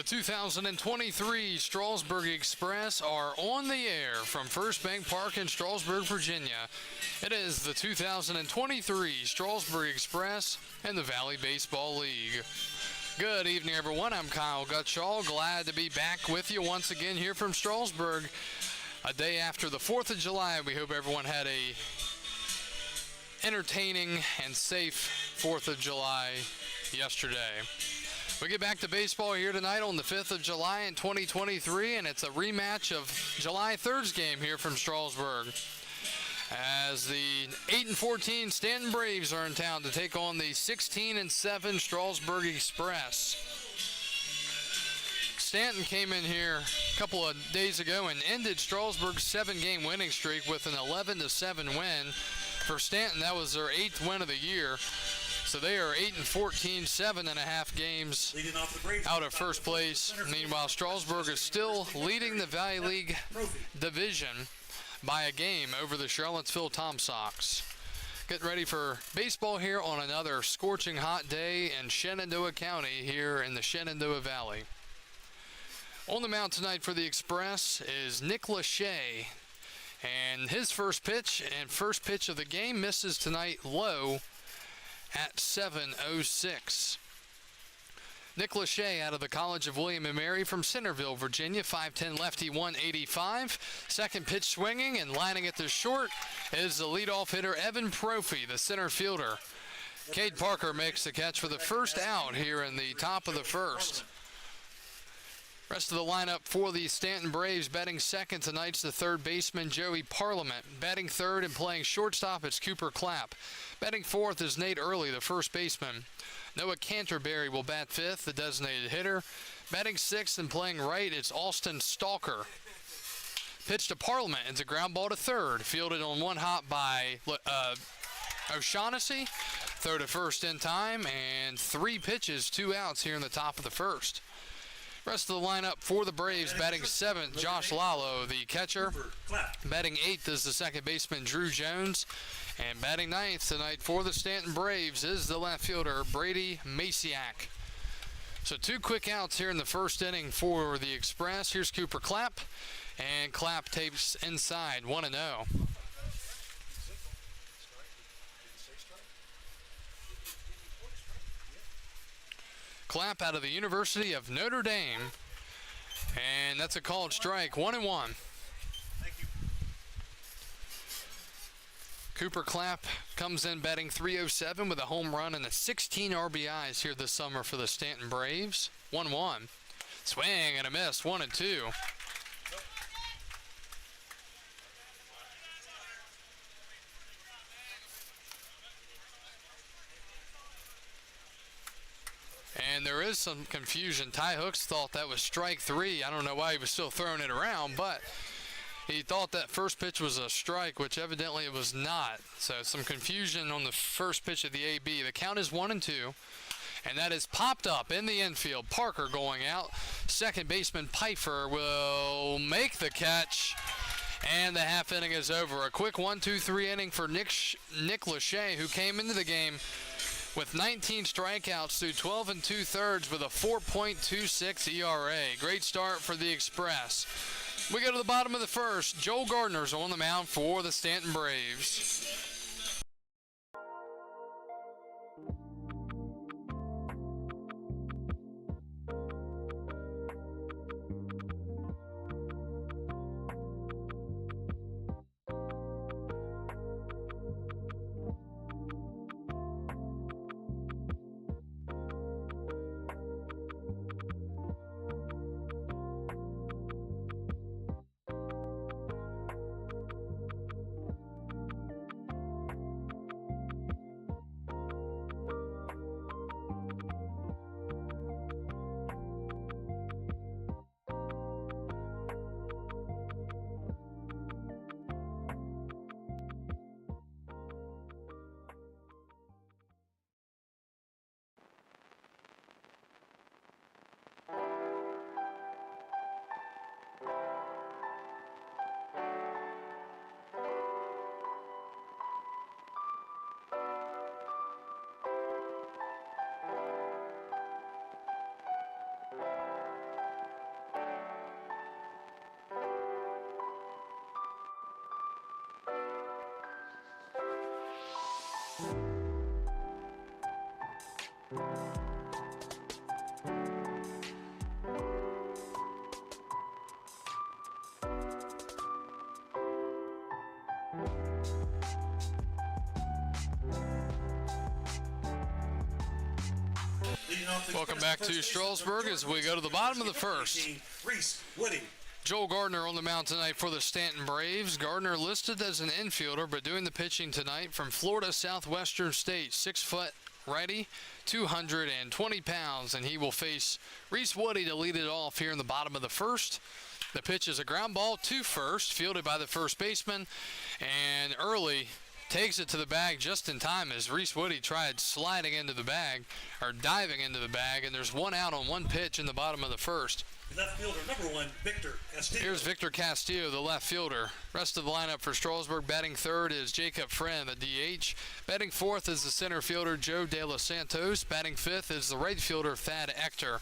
The 2023 Strasburg Express are on the air from First Bank Park in Strasburg, Virginia. It is the 2023 Strasburg Express and the Valley Baseball League. Good evening, everyone. I'm Kyle Gutschall. Glad to be back with you once again here from Strasburg. A day after the 4th of July, we hope everyone had a entertaining and safe 4th of July yesterday. We get back to baseball here tonight on the 5th of July in 2023, and it's a rematch of July 3rd's game here from Strasburg, as the 8-14 Staunton Braves are in town to take on the 16-7 Strasburg Express. Staunton came in here a couple of days ago and ended Strasburg's 7-game winning streak with an 11-7 win. For Staunton, that was their 8th win of the year. So they are 8-14, 7.5 games out of first place. Meanwhile, Strasburg is still leading the Valley League division by a game over the Charlottesville Tom Sox. Getting ready for baseball here on another scorching hot day in Shenandoah County here in the Shenandoah Valley. On the mound tonight for the Express is Nick Lachey. And his first pitch of the game misses tonight low at 7:06. Nick Lachey out of the College of William & Mary from Centerville, Virginia, 5'10 lefty, 185. Second pitch swinging and lining it to short is the leadoff hitter Evan Prophy, the center fielder. Cade Parker makes the catch for the first out here in the top of the first. Rest of the lineup for the Staunton Braves. Batting second tonight's the third baseman Joey Parliament. Batting third and playing shortstop it's Cooper Clapp. Batting fourth is Nate Early, the first baseman. Noah Canterbury will bat fifth, the designated hitter. Batting sixth and playing right it's Austin Stalker. Pitch to Parliament. It's a ground ball to third. Fielded on one hop by O'Shaughnessy. Throw to first in time, and 3 pitches, 2 outs here in the top of the first. Rest of the lineup for the Braves. Batting seventh, Josh Lalo, the catcher. Batting eighth is the second baseman, Drew Jones. And batting ninth tonight for the Staunton Braves is the left fielder, Brady Masiak. So 2 quick outs here in the first inning for the Express. Here's Cooper Clapp. And Clapp takes inside, 1-0. Clapp out of the University of Notre Dame, and that's a called strike, 1-1. Thank you. Cooper Clapp comes in batting .307 with a home run and 16 RBIs here this summer for the Staunton Braves. 1-1. Swing and a miss, 1-2. And there is some confusion. Ty Hooks thought that was strike 3. I don't know why he was still throwing it around, but he thought that first pitch was a strike, which evidently it was not. So some confusion on the first pitch of the AB. The count is 1-2, and that is popped up in the infield. Parker going out. Second baseman Pfeiffer will make the catch, and the half inning is over. A quick 1-2-3 inning for Nick Lachey, who came into the game with 19 strikeouts through 12 2/3 with a 4.26 ERA. Great start for the Express. We go to the bottom of the first. Joel Gardner's on the mound for the Staunton Braves. Welcome back to Strasburg as we go to the bottom of the first. Reese Woody. Joel Gardner on the mound tonight for the Staunton Braves. Gardner listed as an infielder, but doing the pitching tonight from Florida Southwestern State. 6-foot righty, 220 pounds, and he will face Reese Woody to lead it off here in the bottom of the first. The pitch is a ground ball to first, fielded by the first baseman, and early takes it to the bag just in time as Reese Woody tried sliding into the bag, or diving into the bag, and there's one out on one pitch in the bottom of the first. Left fielder number 1, Victor Castillo. Here's Victor Castillo, the left fielder. Rest of the lineup for Strasburg. Batting third is Jacob Friend, the DH. Batting fourth is the center fielder, Joe De Los Santos. Batting fifth is the right fielder, Thad Ector.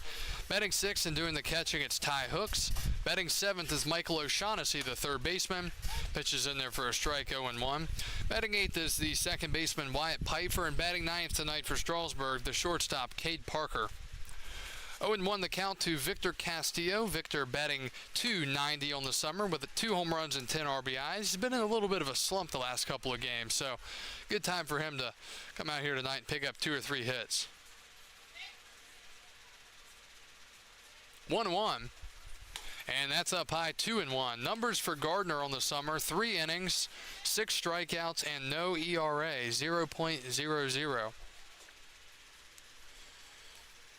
Batting sixth and doing the catching, it's Ty Hooks. Batting seventh is Michael O'Shaughnessy, the third baseman. Pitches in there for a strike, 0-1. Batting eighth is the second baseman, Wyatt Pfeiffer. And batting ninth tonight for Strasburg, the shortstop, Cade Parker. 0-1 the count to Victor Castillo. Victor batting .290 on the summer with 2 home runs and 10 RBIs. He's been in a little bit of a slump the last couple of games, so good time for him to come out here tonight and pick up 2 or 3 hits. 1-1, and that's up high, 2-1. Numbers for Gardner on the summer: 3 innings, 6 strikeouts, and no ERA, 0.00.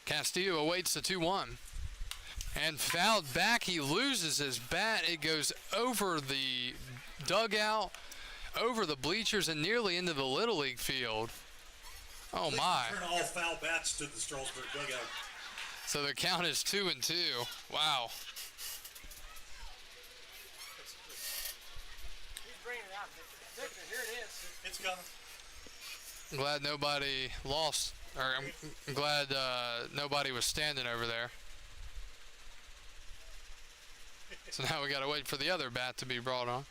Castillo awaits the 2-1 and fouled back. He loses his bat. It goes over the dugout, over the bleachers, and nearly into the Little League field. Oh my. Turn all foul bats to the Strasburg dugout. So the count is 2-2. Wow. He's bringing it out. Victor, here it is. It's coming. I'm glad nobody lost. Or I'm glad nobody was standing over there. So now we got to wait for the other bat to be brought on.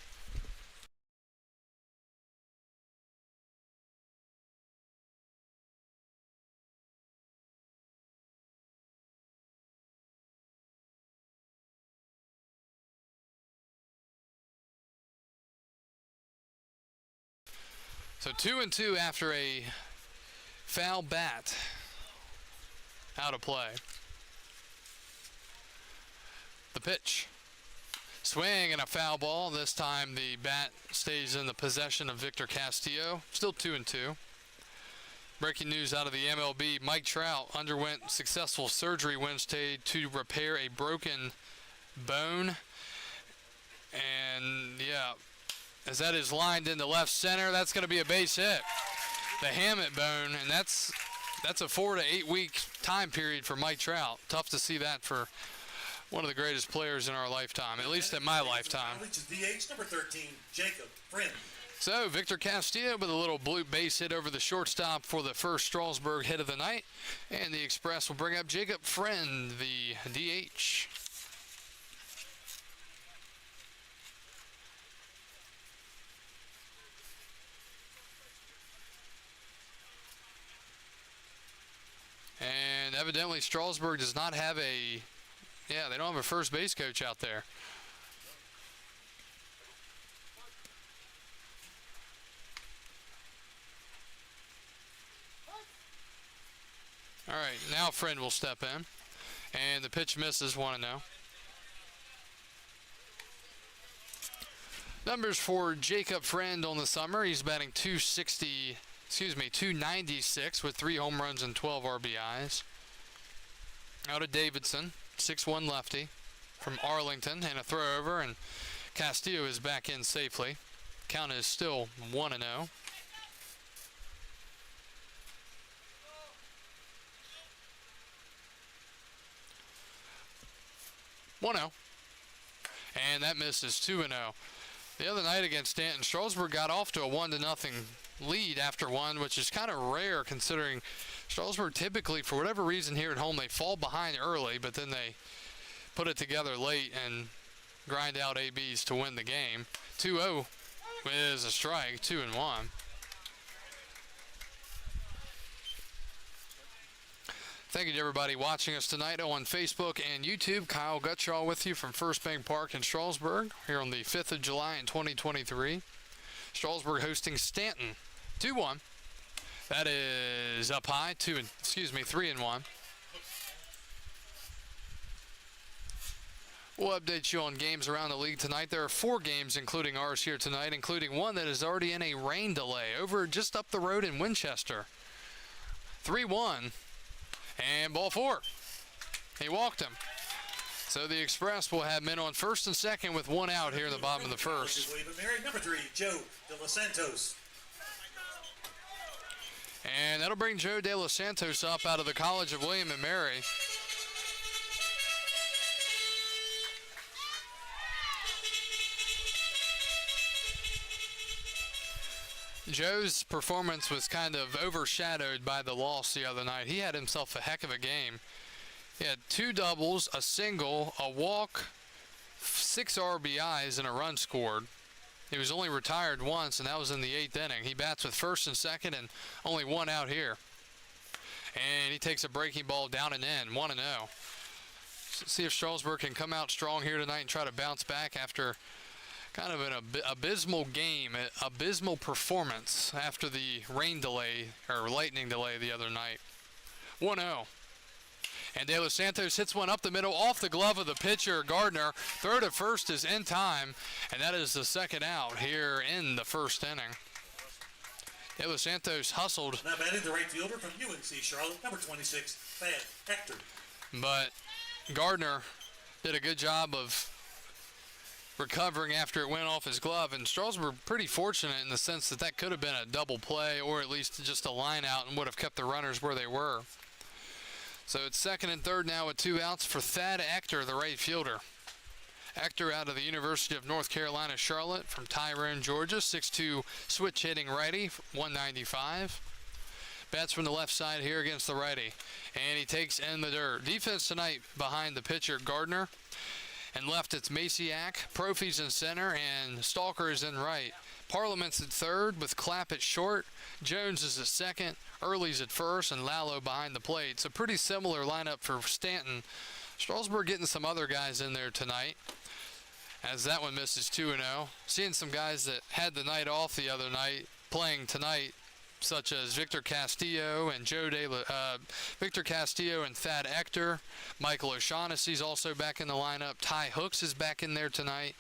So 2-2 after a foul bat out of play. The pitch. Swing and a foul ball. This time the bat stays in the possession of Victor Castillo. Still 2-2. Breaking news out of the MLB. Mike Trout underwent successful surgery Wednesday to repair a broken bone. And yeah, as that is lined into left center, that's going to be a base hit. The Hammett bone, and that's a 4 to 8 week time period for Mike Trout. Tough to see that for one of the greatest players in our lifetime, at least in my lifetime. DH number 13, Jacob Friend. So Victor Castillo with a little blue base hit over the shortstop for the first Strasburg hit of the night, and the Express will bring up Jacob Friend, the DH. And evidently Strasburg does not have they don't have a first base coach out there. All right, now Friend will step in. And the pitch misses, 1-0. Numbers for Jacob Friend on the summer. He's batting .296 with 3 home runs and 12 RBIs. Out of Davidson, 6'1" lefty from Arlington, and a throw over, and Castillo is back in safely. Count is still 1-0. 1-0. And that misses, 2-0. The other night against Staunton, Strasburg got off to a 1-0 lead after one, which is kind of rare considering Strasburg typically, for whatever reason here at home, they fall behind early, but then they put it together late and grind out ABs to win the game. 2-0 is a strike, 2-1. Thank you to everybody watching us tonight on Facebook and YouTube. Kyle Gutschall with you from First Bank Park in Strasburg here on the 5th of July in 2023. Strasburg hosting Staunton 2-1. That is up high, 3-1. We'll update you on games around the league tonight. There are 4 games, including ours here tonight, including one that is already in a rain delay over just up the road in Winchester. 3-1. And ball 4. He walked him. So the Express will have men on first and second with 1 out here in the bottom of the first. Number 3, Joe De Los Santos. And that'll bring Joe De Los Santos up out of the College of William and Mary. Joe's performance was kind of overshadowed by the loss the other night. He had himself a heck of a game. He had 2 doubles, a single, a walk, 6 RBIs, and a run scored. He was only retired once, and that was in the 8th inning. He bats with first and second and only 1 out here. And he takes a breaking ball down and in, 1-0. See if Strasburg can come out strong here tonight and try to bounce back after kind of an abysmal game, abysmal performance after the rain delay or lightning delay the other night. 1-0. And De Los Santos hits one up the middle off the glove of the pitcher, Gardner. Throw to first is in time, and that is the second out here in the first inning. De Los Santos hustled. Now batting the right fielder from UNC Charlotte, number 26, Thad Hector. But Gardner did a good job of recovering after it went off his glove, and Strasburg pretty fortunate in the sense that that could have been a double play or at least just a line out and would have kept the runners where they were. So it's second and third now with 2 outs for Thad Hector, the right fielder. Hector out of the University of North Carolina, Charlotte, from Tyrone, Georgia, 6'2", switch hitting righty, 195. Bats from the left side here against the righty, and he takes in the dirt. Defense tonight behind the pitcher, Gardner. And left, it's Maciak, Profy's in center, and Stalker is in right. Parliament's at third with Clapp at short. Jones is at second, Early's at first, and Lalo behind the plate. So pretty similar lineup for Staunton. Strasburg getting some other guys in there tonight, as that one misses 2-0. Seeing some guys that had the night off the other night playing tonight, such as Victor Castillo and Victor Castillo and Thad Hector. Michael O'Shaughnessy's also back in the lineup. Ty Hooks is back in there tonight.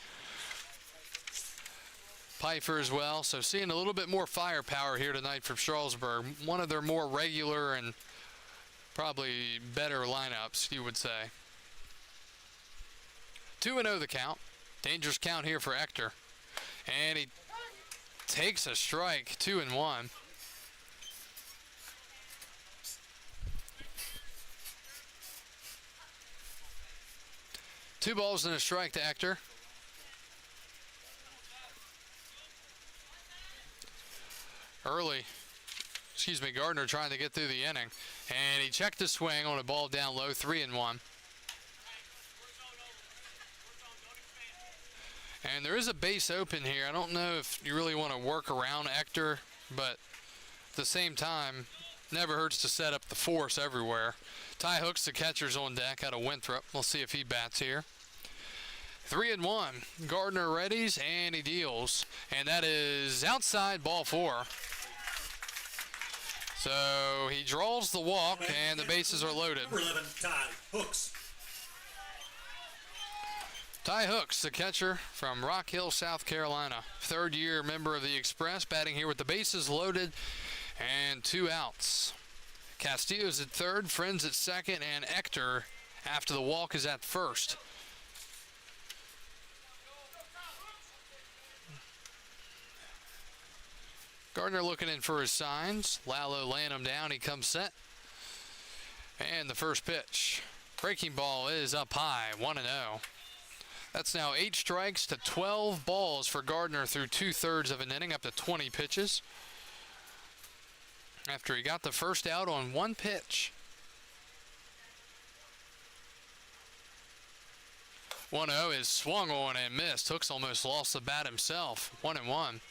Pfeiffer as well. So seeing a little bit more firepower here tonight from Strasburg. One of their more regular and probably better lineups, you would say. 2-0 the count. Dangerous count here for Hector. And he takes a strike, 2-1. 2 balls and a strike to Hector. Gardner trying to get through the inning. And he checked the swing on a ball down low, 3-1. And there is a base open here. I don't know if you really want to work around Hector, but at the same time, never hurts to set up the force everywhere. Ty Hooks, the catcher's on deck out of Winthrop. We'll see if he bats here. 3-1. Gardner readies, and he deals. And that is outside, ball 4. So he draws the walk, and the bases are loaded. Number 11, Ty Hooks. Ty Hooks, the catcher from Rock Hill, South Carolina. 3rd-year member of the Express, batting here with the bases loaded and 2 outs. Castillo's at third, Friends at second, and Hector, after the walk, is at first. Gardner looking in for his signs. Lalo laying him down. He comes set. And the first pitch. Breaking ball is up high, 1-0. That's now 8 strikes to 12 balls for Gardner through 2/3 of an inning, up to 20 pitches. After he got the first out on 1 pitch. 1-0 is swung on and missed. Hooks almost lost the bat himself. 1-1.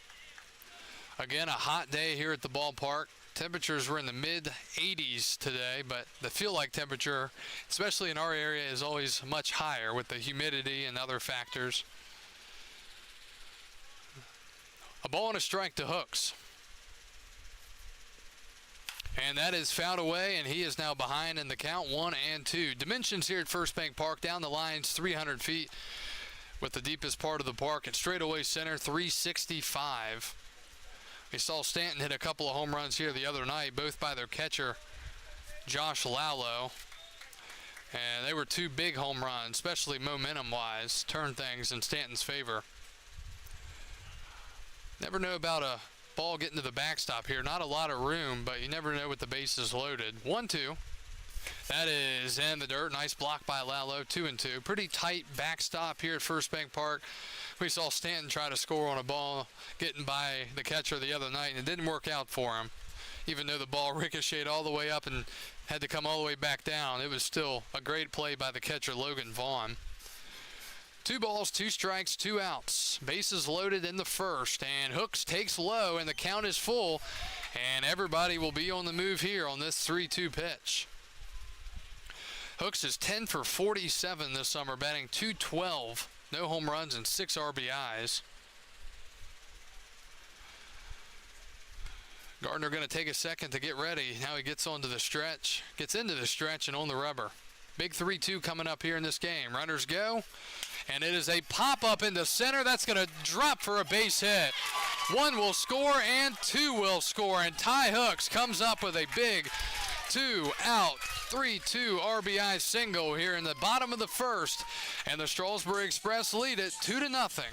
Again, a hot day here at the ballpark. Temperatures were in the mid 80s today, but the feel-like temperature, especially in our area, is always much higher with the humidity and other factors. A ball and a strike to Hooks. And that is fouled away, and he is now behind in the count, 1-2. Dimensions here at First Bank Park, down the lines 300 feet with the deepest part of the park at straightaway center, 365. We saw Staunton hit a couple of home runs here the other night, both by their catcher, Josh Lallo. And they were two big home runs, especially momentum-wise, turned things in Staunton's favor. Never know about a ball getting to the backstop here. Not a lot of room, but you never know with the bases loaded. 1-2. That is in the dirt. Nice block by Lallo. 2-2. Pretty tight backstop here at First Bank Park. We saw Staunton try to score on a ball getting by the catcher the other night, and it didn't work out for him. Even though the ball ricocheted all the way up and had to come all the way back down, it was still a great play by the catcher, Logan Vaughn. 2 balls, 2 strikes, 2 outs. Bases loaded in the first, and Hooks takes low, and the count is full, and everybody will be on the move here on this 3-2 pitch. Hooks is 10 for 47 this summer, batting .212. No home runs and 6 RBIs. Gardner going to take a second to get ready. Now he gets into the stretch and on the rubber. Big 3-2 coming up here in this game. Runners go, and it is a pop-up into center. That's going to drop for a base hit. 1 will score and 2 will score, and Ty Hooks comes up with a big 2-out, 3-2 RBI single here in the bottom of the first, and the Strasburg Express lead it 2-0.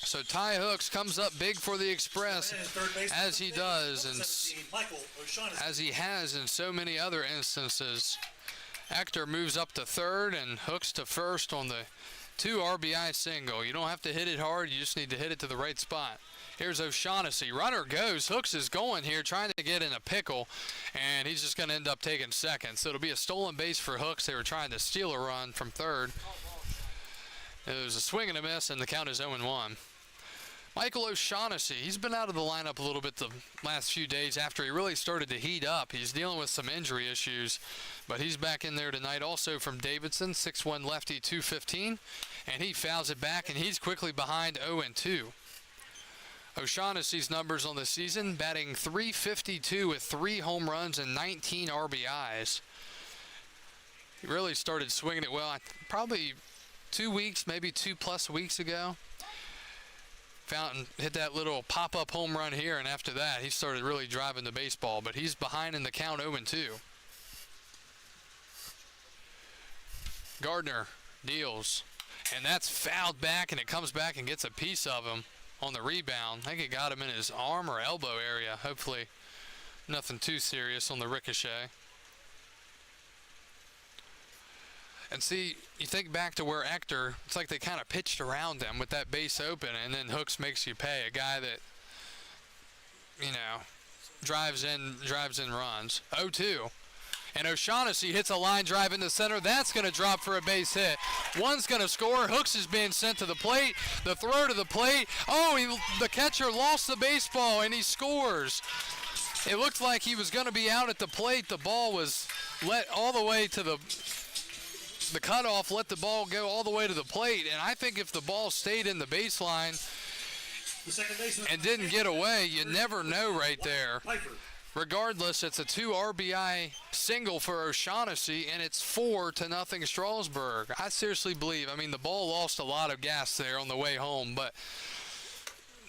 So Ty Hooks comes up big for the Express, as he does, and as he has in so many other instances. Ector moves up to third and Hooks to first on the 2 RBI single. You don't have to hit it hard, you just need to hit it to the right spot. Here's O'Shaughnessy. Runner goes. Hooks is going here, trying to get in a pickle, and he's just going to end up taking second. So it'll be a stolen base for Hooks. They were trying to steal a run from third. It was a swing and a miss, and the count is 0-1. Michael O'Shaughnessy, he's been out of the lineup a little bit the last few days after he really started to heat up. He's dealing with some injury issues, but he's back in there tonight. Also from Davidson, 6'1" lefty, 215, and he fouls it back, and he's quickly behind 0-2. O'Shaughnessy's numbers on the season, batting .352 with 3 home runs and 19 RBIs. He really started swinging it well, probably 2 weeks, maybe 2+ weeks ago. Fountain hit that little pop-up home run here, and after that, he started really driving the baseball, but he's behind in the count 0-2. Gardner deals, and that's fouled back, and it comes back and gets a piece of him on the rebound. I think it got him in his arm or elbow area. Hopefully nothing too serious on the ricochet. And see, you think back to where Ector, it's like they kind of pitched around him with that base open, and then Hooks makes you pay. A guy that, you know, drives in runs. 0-2. And O'Shaughnessy hits a line drive into center. That's going to drop for a base hit. 1's going to score. Hooks is being sent to the plate. The throw to the plate. Oh, the catcher lost the baseball, and he scores. It looked like he was going to be out at the plate. The ball was let all the way to the cutoff, let the ball go all the way to the plate. And I think if the ball stayed in the baseline and didn't get away, you never know right there. Regardless, it's a 2 RBI single for O'Shaughnessy, and it's 4-0 Strasburg. I seriously believe, I mean, the ball lost a lot of gas there on the way home, but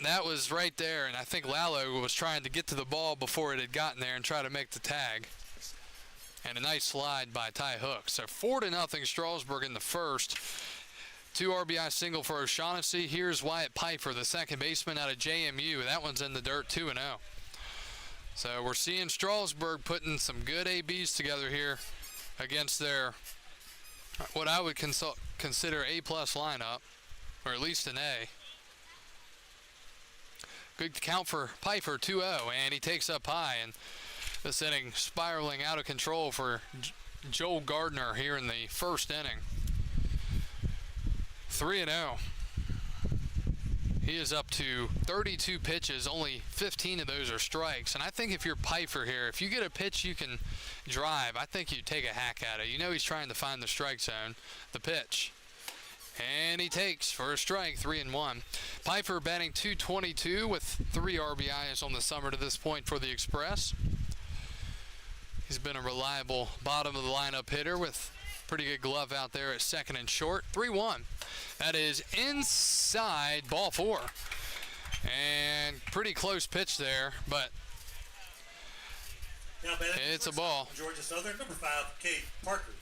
that was right there, and I think Lallo was trying to get to the ball before it had gotten there and try to make the tag. And a nice slide by Ty Hooks. So 4-0 Strasburg in the first. 2 RBI single for O'Shaughnessy. Here's Wyatt Piper, the second baseman out of JMU. That one's in the dirt, 2-0. So we're seeing Strasburg putting some good ABs together here against their, what I would consider A+ lineup, or at least an A. Good count for Piper, 2-0, and he takes up high. And this inning spiraling out of control for Joel Gardner here in the first inning. 3-0. He is up to 32 pitches. Only 15 of those are strikes. And I think if you're Pfeiffer here, if you get a pitch you can drive, I think you take a hack at it. You know he's trying to find the strike zone, the pitch. And he takes for a strike, 3-1. Pfeiffer batting .222 with 3 RBIs on the summer to this point for the Express. He's been a reliable bottom of the lineup hitter with pretty good glove out there at second and short. 3-1. That is inside, ball 4. And pretty close pitch there, but Now batting it's a ball. Georgia Southern, number 5, Cade Parker.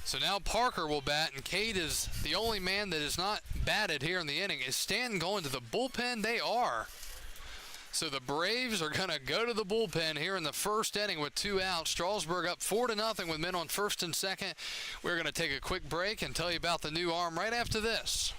So now Parker will bat, and Cade is the only man that is not batted here in the inning. Is Stanton going to the bullpen? They are. So the Braves are going to go to the bullpen here in the first inning with 2 outs. Strasburg up 4-0 with men on first and second. We're going to take a quick break and tell you about the new arm right after this.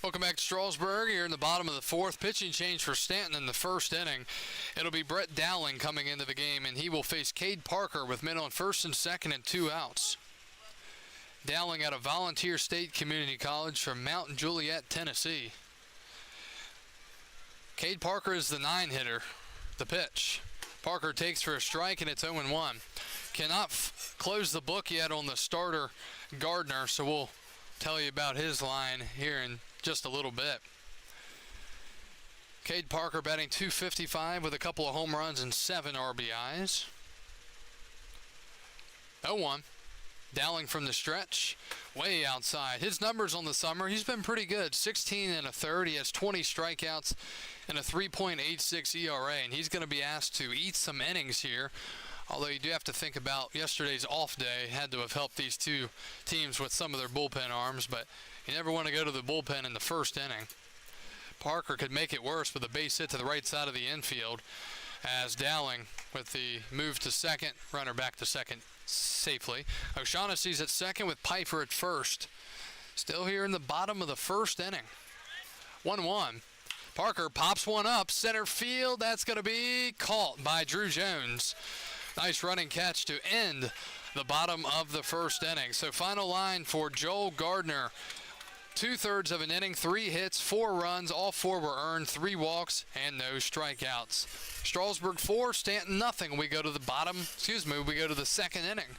Welcome back to Strasburg. Here in the bottom of the 4th. Pitching change for Staunton in the first inning. It'll be Brett Dowling coming into the game, and he will face Cade Parker with men on first and second and 2 outs. Dowling out of Volunteer State Community College from Mount Juliet, Tennessee. Cade Parker is the 9-hitter. The pitch. Parker takes for a strike, and it's 0-1. Cannot close the book yet on the starter, Gardner, so we'll tell you about his line here in just a little bit. Cade Parker batting .255 with a couple of home runs and 7 RBIs. 0-1. Dowling from the stretch, way outside. His numbers on the summer, he's been pretty good. 16 1/3. He has 20 strikeouts and a 3.86 ERA, and he's going to be asked to eat some innings here. Although you do have to think about yesterday's off day had to have helped these two teams with some of their bullpen arms, but you never want to go to the bullpen in the first inning. Parker could make it worse with a base hit to the right side of the infield as Dowling with the move to second, runner back to second safely. O'Shaughnessy's at second with Pfeiffer at first. Still here in the bottom of the first inning. 1-1. Parker pops one up, center field. That's going to be caught by Drew Jones. Nice running catch to end the bottom of the first inning. So final line for Joel Gardner. 2/3 of an inning, 3 hits, 4 runs, all 4 were earned, 3 walks, and no strikeouts. Strasburg 4, Staunton nothing. We go to the we go to the second inning.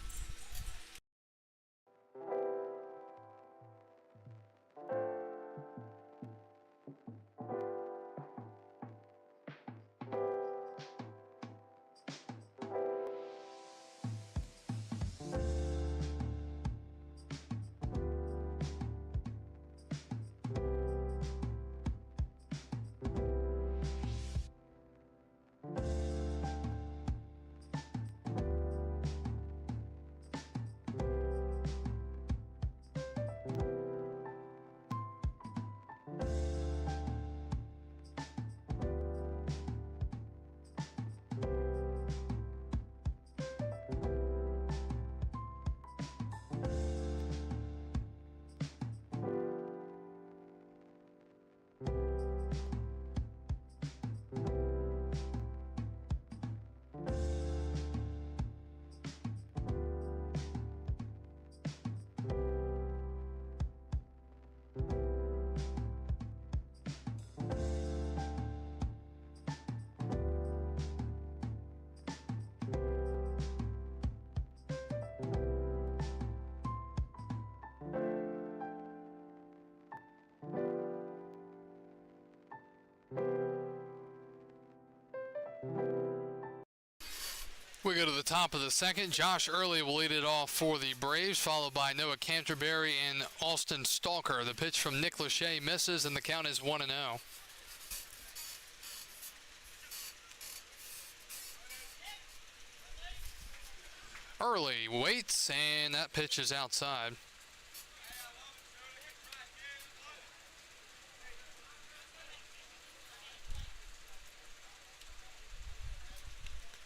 We go to the top of the second. Josh Early will lead it off for the Braves, followed by Noah Canterbury and Austin Stalker. The pitch from Nick Lachey misses, and the count is 1-0. Early waits, and that pitch is outside.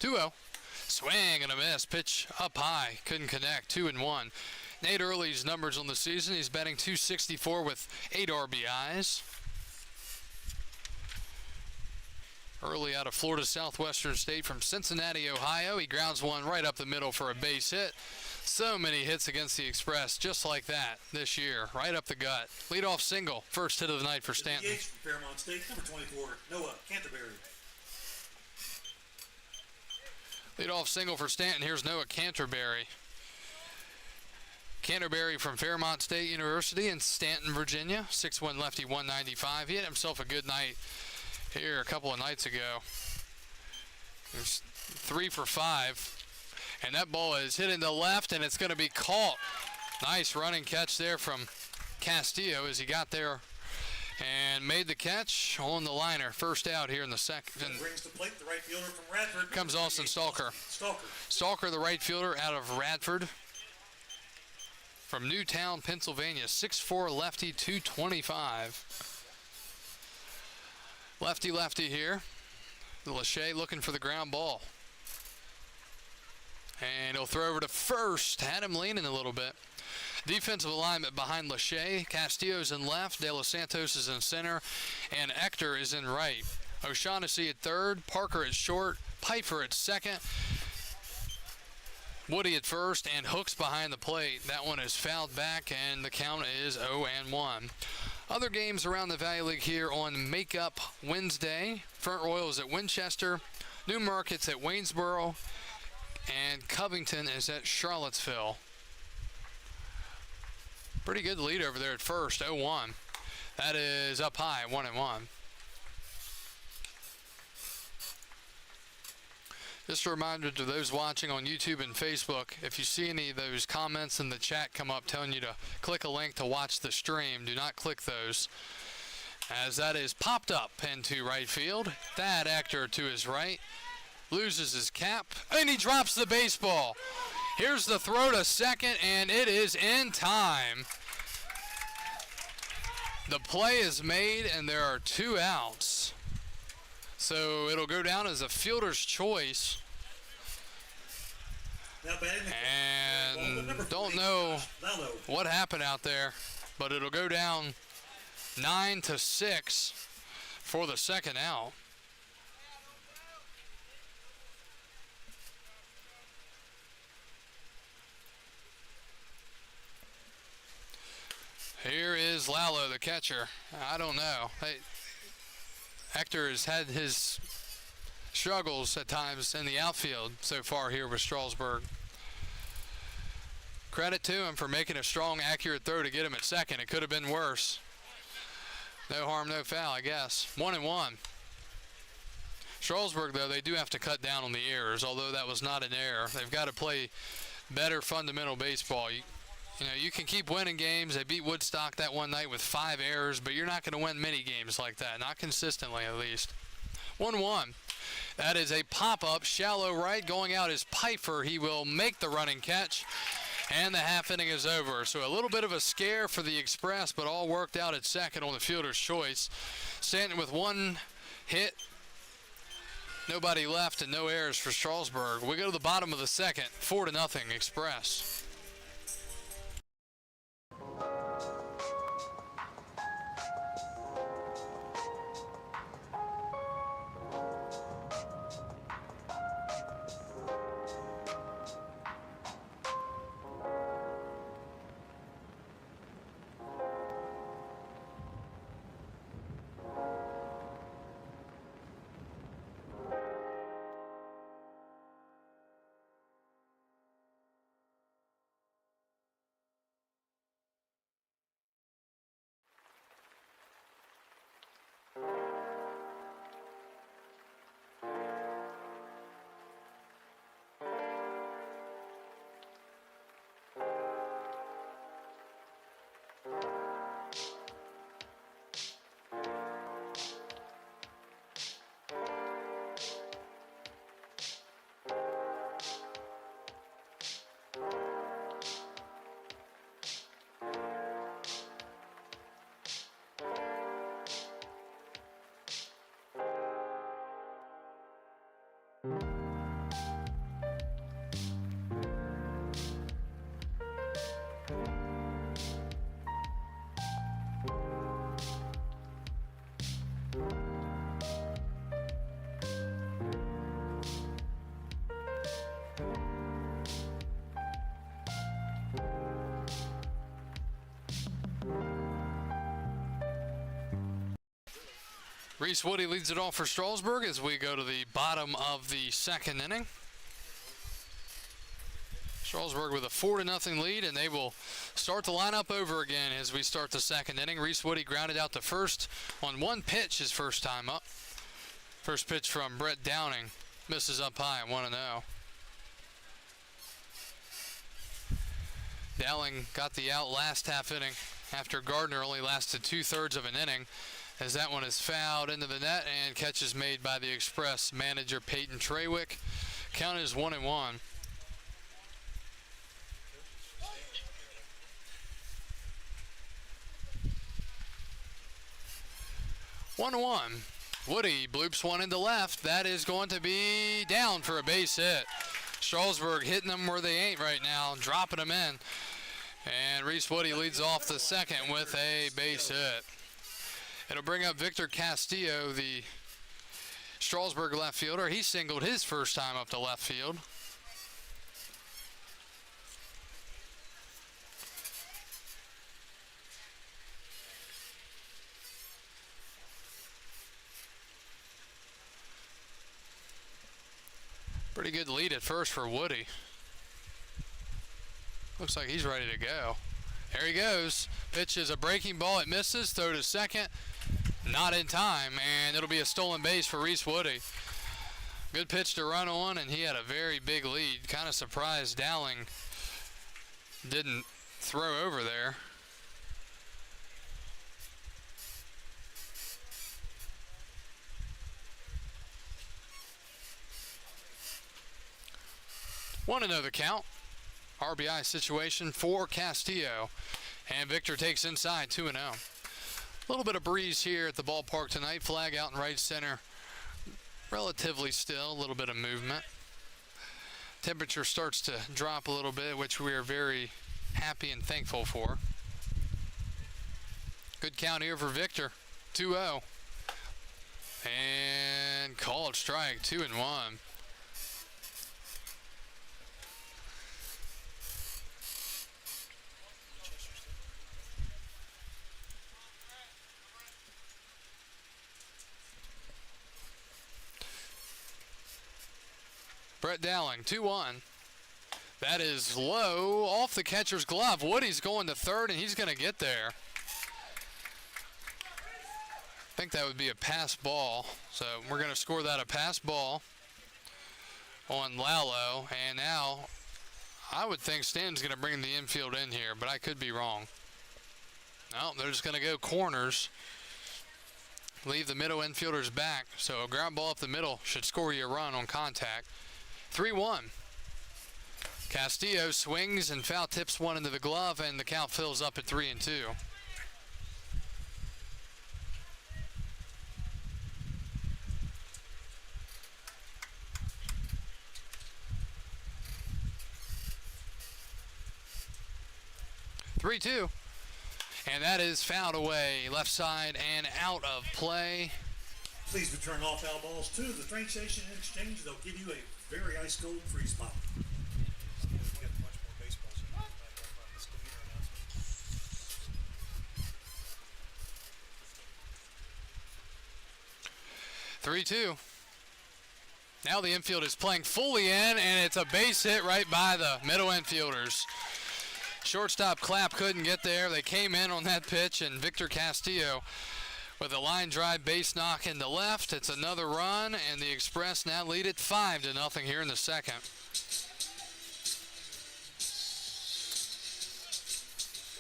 2-0. Swing and a miss. Pitch up high. Couldn't connect. 2-1. Nate Early's numbers on the season. He's batting .264 with 8 RBIs. Early out of Florida Southwestern State from Cincinnati, Ohio. He grounds one right up the middle for a base hit. So many hits against the Express, just like that this year, right up the gut. Leadoff single, first hit of the night for Staunton. The DH from Fairmont State, number 24, Noah Canterbury. Leadoff single for Staunton. Here's Noah Canterbury. Canterbury from Fairmont State University in Staunton, Virginia. 6'1" lefty, 195. He had himself a good night here a couple of nights ago. There's 3 for 5. And that ball is hit into left, and it's going to be caught. Nice running catch there from Castillo as he got there and made the catch on the liner. First out here in the second. Brings the plate, the right fielder from Radford. Comes Austin Stalker. Stalker, the right fielder out of Radford. From Newtown, Pennsylvania. 6'4", lefty, 225. Lefty here. Lachey looking for the ground ball. And he'll throw over to first. Had him leaning a little bit. Defensive alignment behind Lachey. Castillo's in left. De Los Santos is in center. And Ector is in right. O'Shaughnessy at third. Parker at short. Pfeiffer at second. Woody at first. And Hooks behind the plate. That one is fouled back, and the count is 0-1. Other games around the Valley League here on Makeup Wednesday. Front Royal is at Winchester. Newmarket's at Waynesboro. And Covington is at Charlottesville. Pretty good lead over there at first, 0-1. That is up high, 1-1. Just a reminder to those watching on YouTube and Facebook, if you see any of those comments in the chat come up telling you to click a link to watch the stream, do not click those, as that is popped up into right field. That actor to his right loses his cap, and he drops the baseball. Here's the throw to second, and it is in time. The play is made, and there are 2 outs. So it'll go down as a fielder's choice. And don't know what happened out there, but it'll go down 9-6 for the second out. Here is Lalo, the catcher. I don't know. Hector has had his struggles at times in the outfield so far here with Strasburg. Credit to him for making a strong, accurate throw to get him at second. It could have been worse. No harm, no foul, I guess. 1-1. Strasburg, though, they do have to cut down on the errors, although that was not an error. They've got to play better fundamental baseball. You know, you can keep winning games. They beat Woodstock that one night with 5 errors, but you're not going to win many games like that, not consistently at least. 1-1. That is a pop-up, shallow right. Going out is Pfeiffer. He will make the running catch, and the half inning is over. So a little bit of a scare for the Express, but all worked out at second on the fielder's choice. Stanton with 1 hit, nobody left, and no errors for Strasburg. We go to the bottom of the second, 4-0 Express. Reese Woody leads it off for Strasburg as we go to the bottom of the second inning. Strasburg with a 4-0 lead, and they will start the lineup over again as we start the second inning. Reese Woody grounded out to first on one pitch his first time up. First pitch from Brett Downing. Misses up high at 1-0. Dowling got the out last half inning after Gardner only lasted 2/3 of an inning, as that one is fouled into the net, and catch is made by the Express manager Peyton Trawick. Count is 1-1. 1-1. Woody bloops one into left. That is going to be down for a base hit. Strasburg hitting them where they ain't right now, dropping them in. And Reese Woody leads off the second with a base hit. It'll bring up Victor Castillo, the Strasburg left fielder. He singled his first time up to left field. Pretty good lead at first for Woody. Looks like he's ready to go. There he goes. Pitch is a breaking ball. It misses. Throw to second. Not in time, and it'll be a stolen base for Reese Woody. Good pitch to run on, and he had a very big lead. Kind of surprised Dowling didn't throw over there. Want to know the count. RBI situation for Castillo. And Victor takes inside 2-0. A little bit of breeze here at the ballpark tonight. Flag out in right center. Relatively still. A little bit of movement. Temperature starts to drop a little bit, which we are very happy and thankful for. Good count here for Victor. 2-0. And called strike. 2-1. Brett Dowling, 2-1. That is low off the catcher's glove. Woody's going to third, and he's going to get there. I think that would be a pass ball. So we're going to score that a pass ball on Lalo. And now I would think Stanton's going to bring the infield in here, but I could be wrong. No, they're just going to go corners. Leave the middle infielders back. So a ground ball up the middle should score you a run on contact. 3-1. Castillo swings and foul tips one into the glove, and the count fills up at 3-2. And that is fouled away, left side and out of play. Please return all foul balls to the train station in exchange. They'll give you a very ice cold freeze pop. 3-2. Now the infield is playing fully in, and it's a base hit right by the middle infielders. Shortstop Clapp couldn't get there. They came in on that pitch, and Victor Castillo with a line drive base knock into left. It's another run, and the Express now lead it 5-0 here in the second.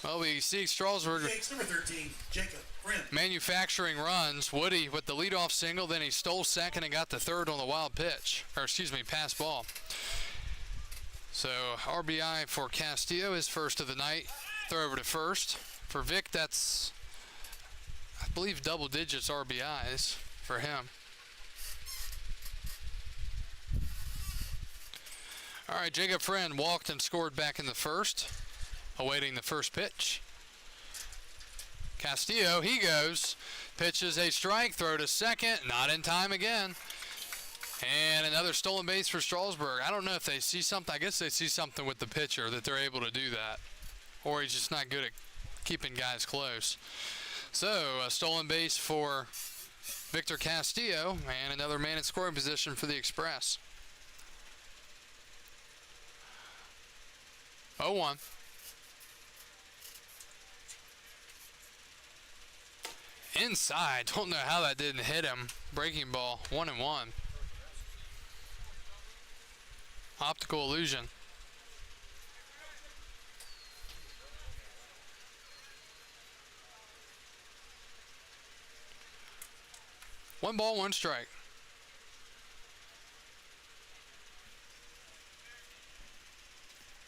Well, we see Strasburg Number 13, Jacob Friend. manufacturing runs. Woody with the leadoff single, then he stole second and got the third on the wild pitch, or excuse me, pass ball. So RBI for Castillo, his first of the night. Throw over to first. For Vic, that's, I believe, double digits RBIs for him. All right, Jacob Friend walked and scored back in the first, awaiting the first pitch. Castillo, he goes, pitches a strike, throw to second, not in time again. And another stolen base for Strasburg. I don't know if they see something. I guess they see something with the pitcher that they're able to do that. Or he's just not good at keeping guys close. So a stolen base for Victor Castillo, and another man in scoring position for the Express. 0-1. Inside. Don't know how that didn't hit him. Breaking ball. 1-1. Optical illusion. One ball, one strike.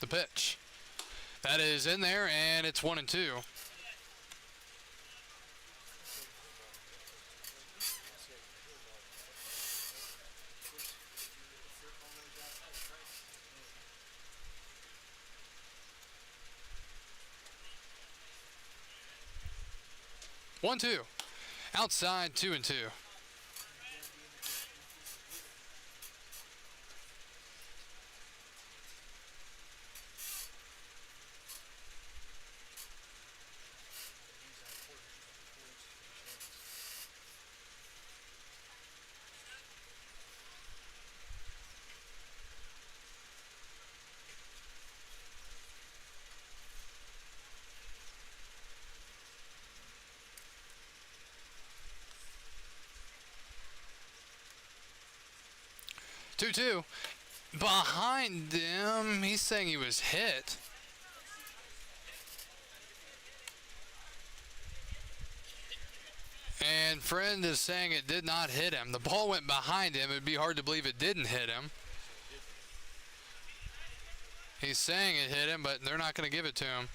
The pitch. That is in there, and it's 1-2. One, two. Outside, 2-2. Two. Behind him, he's saying he was hit. And friend is saying it did not hit him. The ball went behind him. It'd be hard to believe it didn't hit him. He's saying it hit him, but they're not going to give it to him.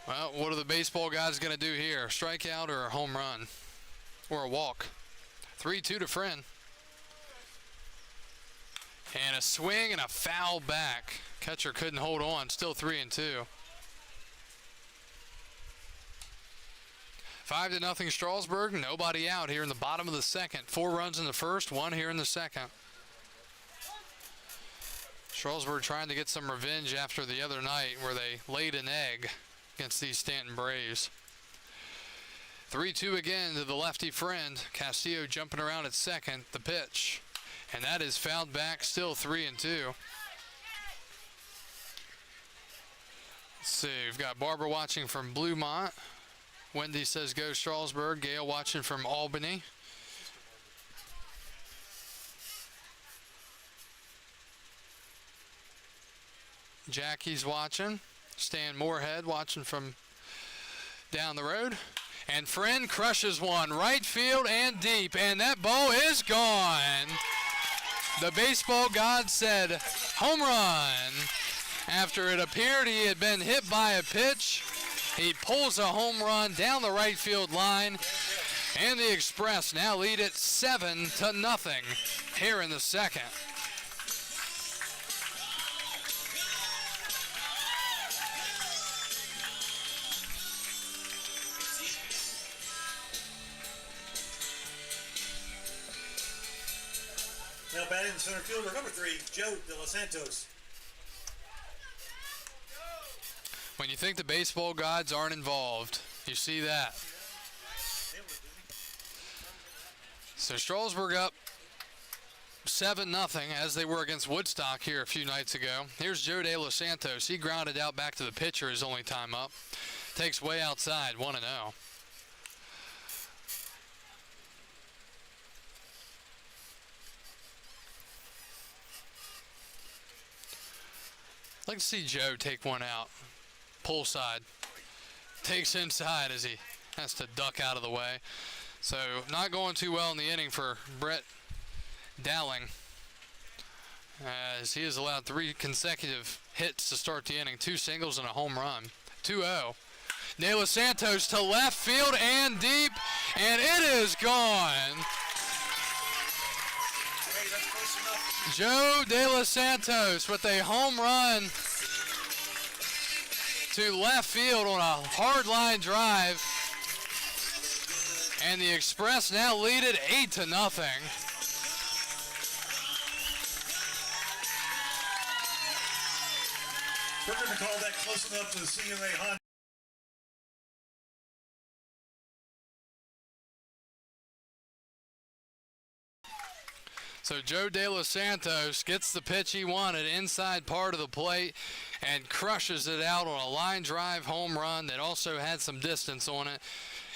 Well, what are the baseball guys going to do here? Strikeout or a home run? Or a walk? 3-2 to Friend. And a swing and a foul back. Catcher couldn't hold on. Still 3-2. 5-0 Strasburg. Nobody out here in the bottom of the second. 4 runs in the first, 1 here in the second. Strasburg trying to get some revenge after the other night where they laid an egg against these Staunton Braves. 3-2 again to the lefty Friend. Castillo jumping around at second. The pitch. And that is fouled back. Still 3-2. Let's see. We've got Barbara watching from Bluemont. Wendy says go Strasburg. Gail watching from Albany. Jackie's watching. Stan Moorhead watching from down the road. And Friend crushes one right field and deep. And that ball is gone. The baseball god said home run. After it appeared he had been hit by a pitch, he pulls a home run down the right field line. And the Express now lead it 7-0 here in the second. Now batting in center fielder, number 3, Joe De Los Santos. When you think the baseball gods aren't involved, you see that. So Strasburg up 7-0 as they were against Woodstock here a few nights ago. Here's Joe De Los Santos. He grounded out back to the pitcher his only time up. Takes way outside, 1-0. I'd like to see Joe take one out. Pull side. Takes inside as he has to duck out of the way. So not going too well in the inning for Brett Dowling, as he has allowed 3 consecutive hits to start the inning. 2 singles and a home run. 2-0. De Los Santos to left field and deep, and it is gone. Joe De Los Santos with a home run to left field on a hard line drive. And the Express now lead it 8-0. We're going to call that close enough to the CUA Honda. So Joe De Los Santos gets the pitch he wanted inside part of the plate and crushes it out on a line drive home run that also had some distance on it.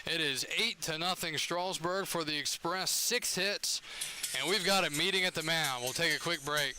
It is 8-0 Strasburg for the Express, 6 hits, and we've got a meeting at the mound. We'll take a quick break.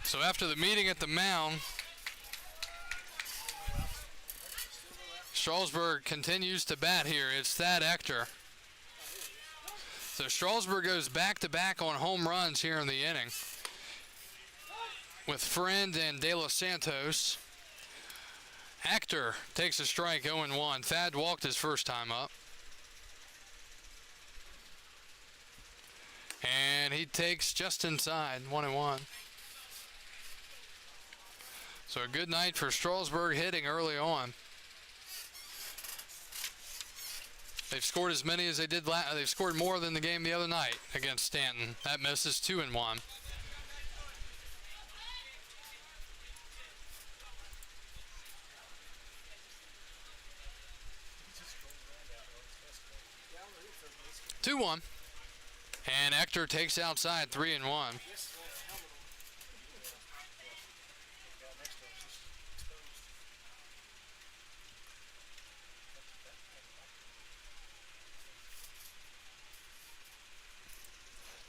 So after the meeting at the mound, Strasburg continues to bat here. It's Thad Ector. So Strasburg goes back-to-back on home runs here in the inning with Friend and De Los Santos. Ector takes a strike, 0-1. Thad walked his first time up. And he takes just inside, 1-1. So a good night for Strasburg hitting early on. They've scored as many as they did they've scored more than the game the other night against Staunton. That misses, 2-1. And Ector takes outside, 3-1.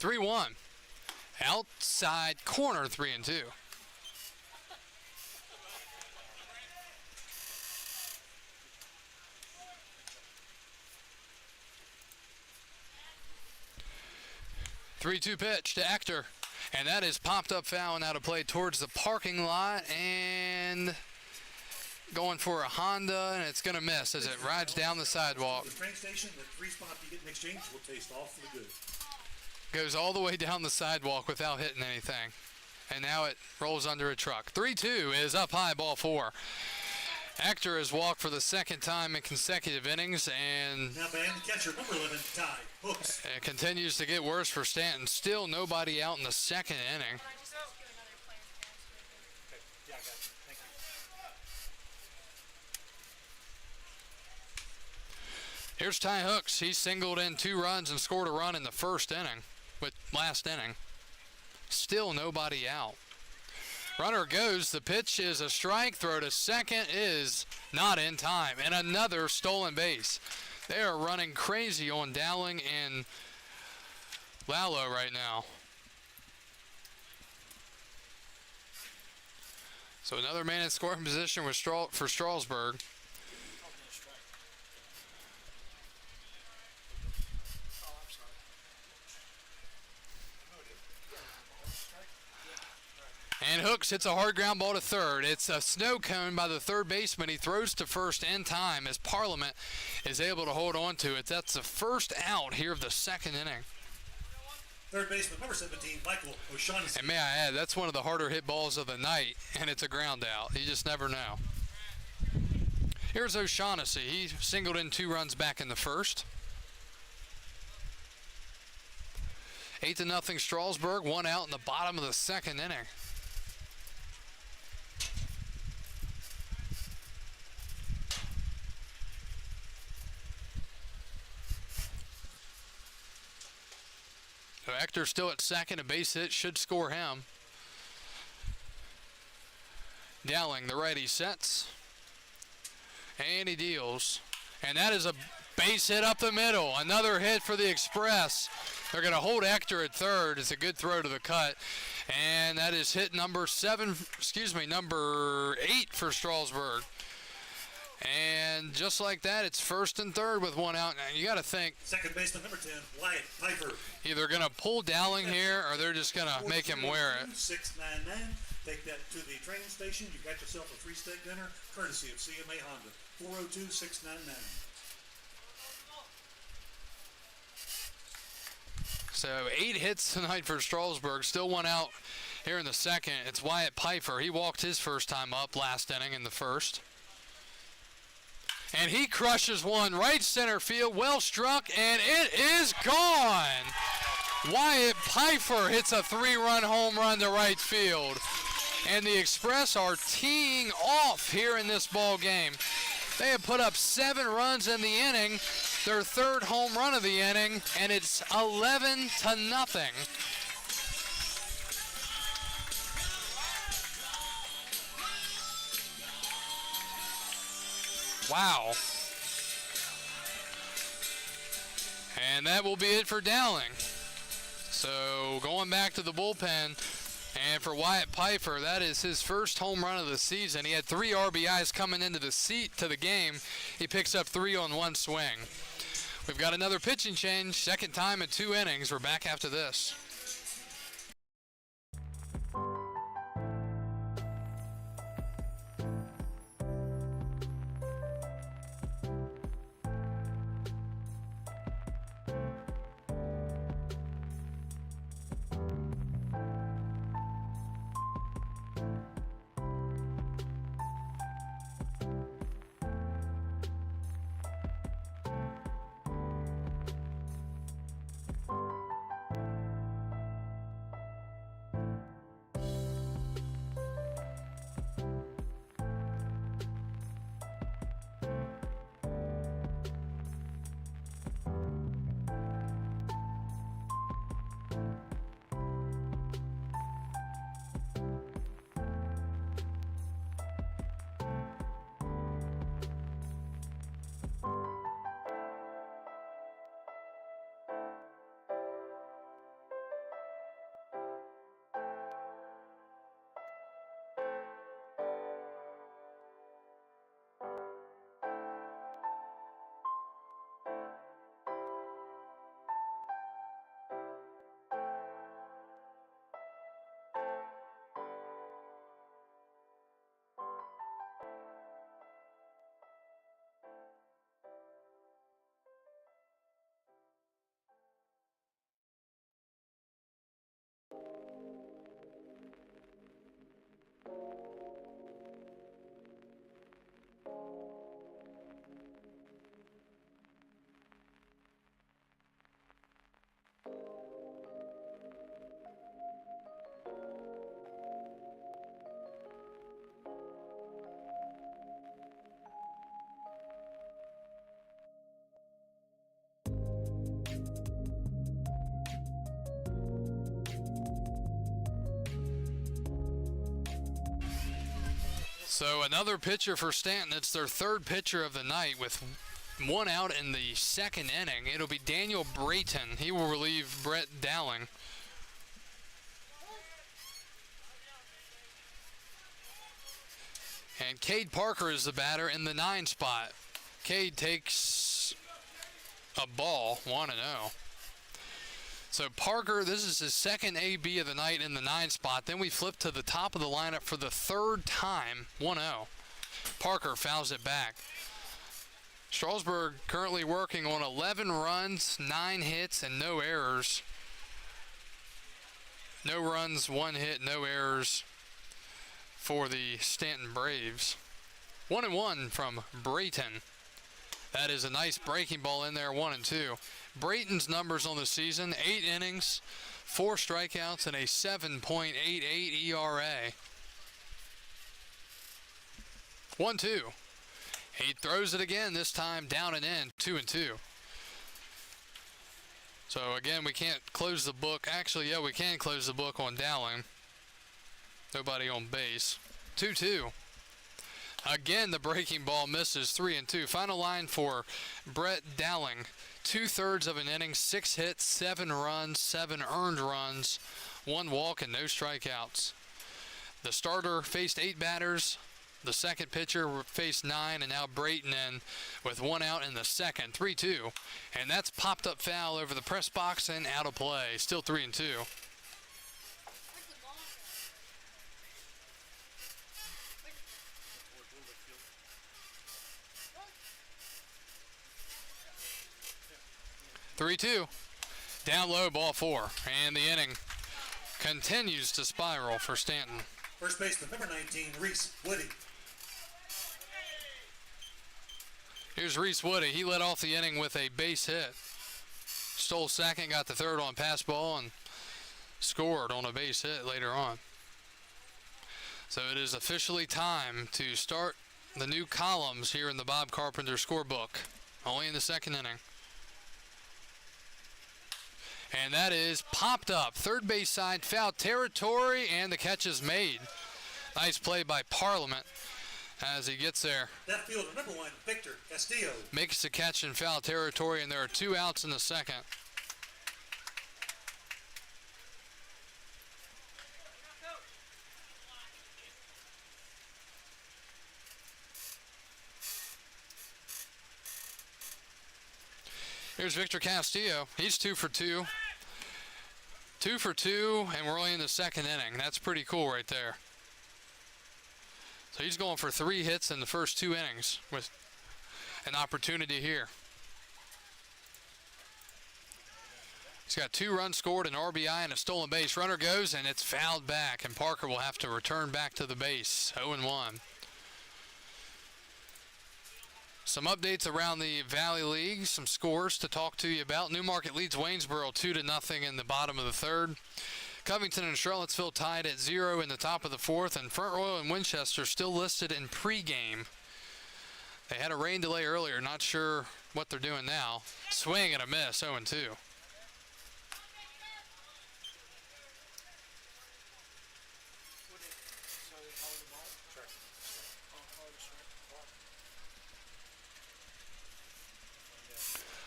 3-1. Outside corner, 3-2. Three-two pitch to Ector, and that is popped up foul and out of play towards the parking lot, and going for a Honda, and it's going to miss as it rides down the sidewalk. The train station, the 3 spot you get in exchange will taste awfully good. Goes all the way down the sidewalk without hitting anything. And now it rolls under a truck. 3-2 is up high, ball 4. Ector has walked for the second time in consecutive innings, and now band catcher number 11, Ty Hooks. It continues to get worse for Staunton. Still nobody out in the second inning. Here's Ty Hooks. He singled in 2 runs and scored a run in the first inning, with last inning. Still nobody out. Runner goes. The pitch is a strike. Throw to second is not in time. And another stolen base. They are running crazy on Dowling and Lalo right now. So another man in scoring position for Strasburg. And Hooks hits a hard ground ball to third. It's a snow cone by the third baseman. He throws to first in time as Parliament is able to hold on to it. That's the first out here of the second inning. Third baseman, number 17, Michael O'Shaughnessy. And may I add, that's one of the harder hit balls of the night, and it's a ground out. You just never know. Here's O'Shaughnessy. He singled in 2 runs back in the first. 8-0 Strasburg, 1 out in the bottom of the second inning. So Ector still at second. A base hit should score him. Dowling, the righty, sets. And he deals. And that is a base hit up the middle. Another hit for the Express. They're going to hold Ector at third. It's a good throw to the cut. And that is hit number 8 for Strasburg. And just like that, it's first and third with one out. And you got to think, Second baseman number 10, Wyatt Piper. either going to pull Dowling here or they're just going to make him wear it. 699. Take that to the training station. You got yourself a free steak dinner, courtesy of CMA Honda. 402-699. So 8 hits tonight for Strasburg. Still one out here in the second. It's Wyatt Piper. He walked his first time up last inning in the first. And he crushes one right center field. Well struck, and it is gone. Wyatt Piper hits a 3-run home run to right field. And the Express are teeing off here in this ball game. They have put up 7 runs in the inning, their third home run of the inning, and it's 11-0. Wow. And that will be it for Dowling. So going back to the bullpen, and for Wyatt Piper, that is his first home run of the season. He had 3 RBIs coming into the game. He picks up 3 on 1 swing. We've got another pitching change, second time in 2 innings. We're back after this. So another pitcher for Staunton. It's their third pitcher of the night with 1 out in the second inning. It'll be Daniel Brayton. He will relieve Brett Dowling. And Cade Parker is the batter in the 9 spot. Cade takes a ball, 1-0. So Parker, this is his second AB of the night in the 9 spot. Then we flip to the top of the lineup for the third time, 1-0. Parker fouls it back. Strasburg currently working on 11 runs, 9 hits, and no errors. No runs, 1 hit, no errors for the Staunton Braves. 1-1 from Brayton. That is a nice breaking ball in there, 1-2. Brayton's numbers on the season, 8 innings, 4 strikeouts, and a 7.88 ERA. 1-2. He throws it again, this time down and in, 2-2. So again, we can't close the book. Actually, yeah, we can close the book on Dowling. Nobody on base. 2-2. Again, the breaking ball misses, 3-2. Final line for Brett Dowling. 2/3 of an inning, 6 hits, 7 runs, 7 earned runs, 1 walk, and no strikeouts. The starter faced 8 batters, The second pitcher faced 9, and now Brayton in with 1 out in the second, 3-2. And that's popped up foul over the press box and out of play. Still 3-2. Down low, ball 4, and the inning continues to spiral for Staunton. First baseman, number 19, Reese Woody. Here's Reese Woody. He led off the inning with a base hit. Stole second, got the third on pass ball, and scored on a base hit later on. So it is officially time to start the new columns here in the Bob Carpenter scorebook. Only in the second inning. And that is popped up. Third base side, foul territory, and the catch is made. Nice play by Parliament as he gets there. Left fielder, number 1, Victor Castillo. Makes the catch in foul territory, and there are 2 outs in the second. Here's Victor Castillo. He's 2 for 2. 2 for 2, and we're only in the second inning. That's pretty cool right there. So he's going for 3 hits in the first 2 innings with an opportunity here. He's got 2 runs scored, an RBI, and a stolen base. Runner goes, and it's fouled back, and Parker will have to return back to the base. 0-1. Some updates around the Valley League, some scores to talk to you about. Newmarket leads Waynesboro 2-0 in the bottom of the third. Covington and Charlottesville tied at 0 in the top of the fourth, and Front Royal and Winchester still listed in pregame. They had a rain delay earlier, not sure what they're doing now. Swing and a miss, 0-2.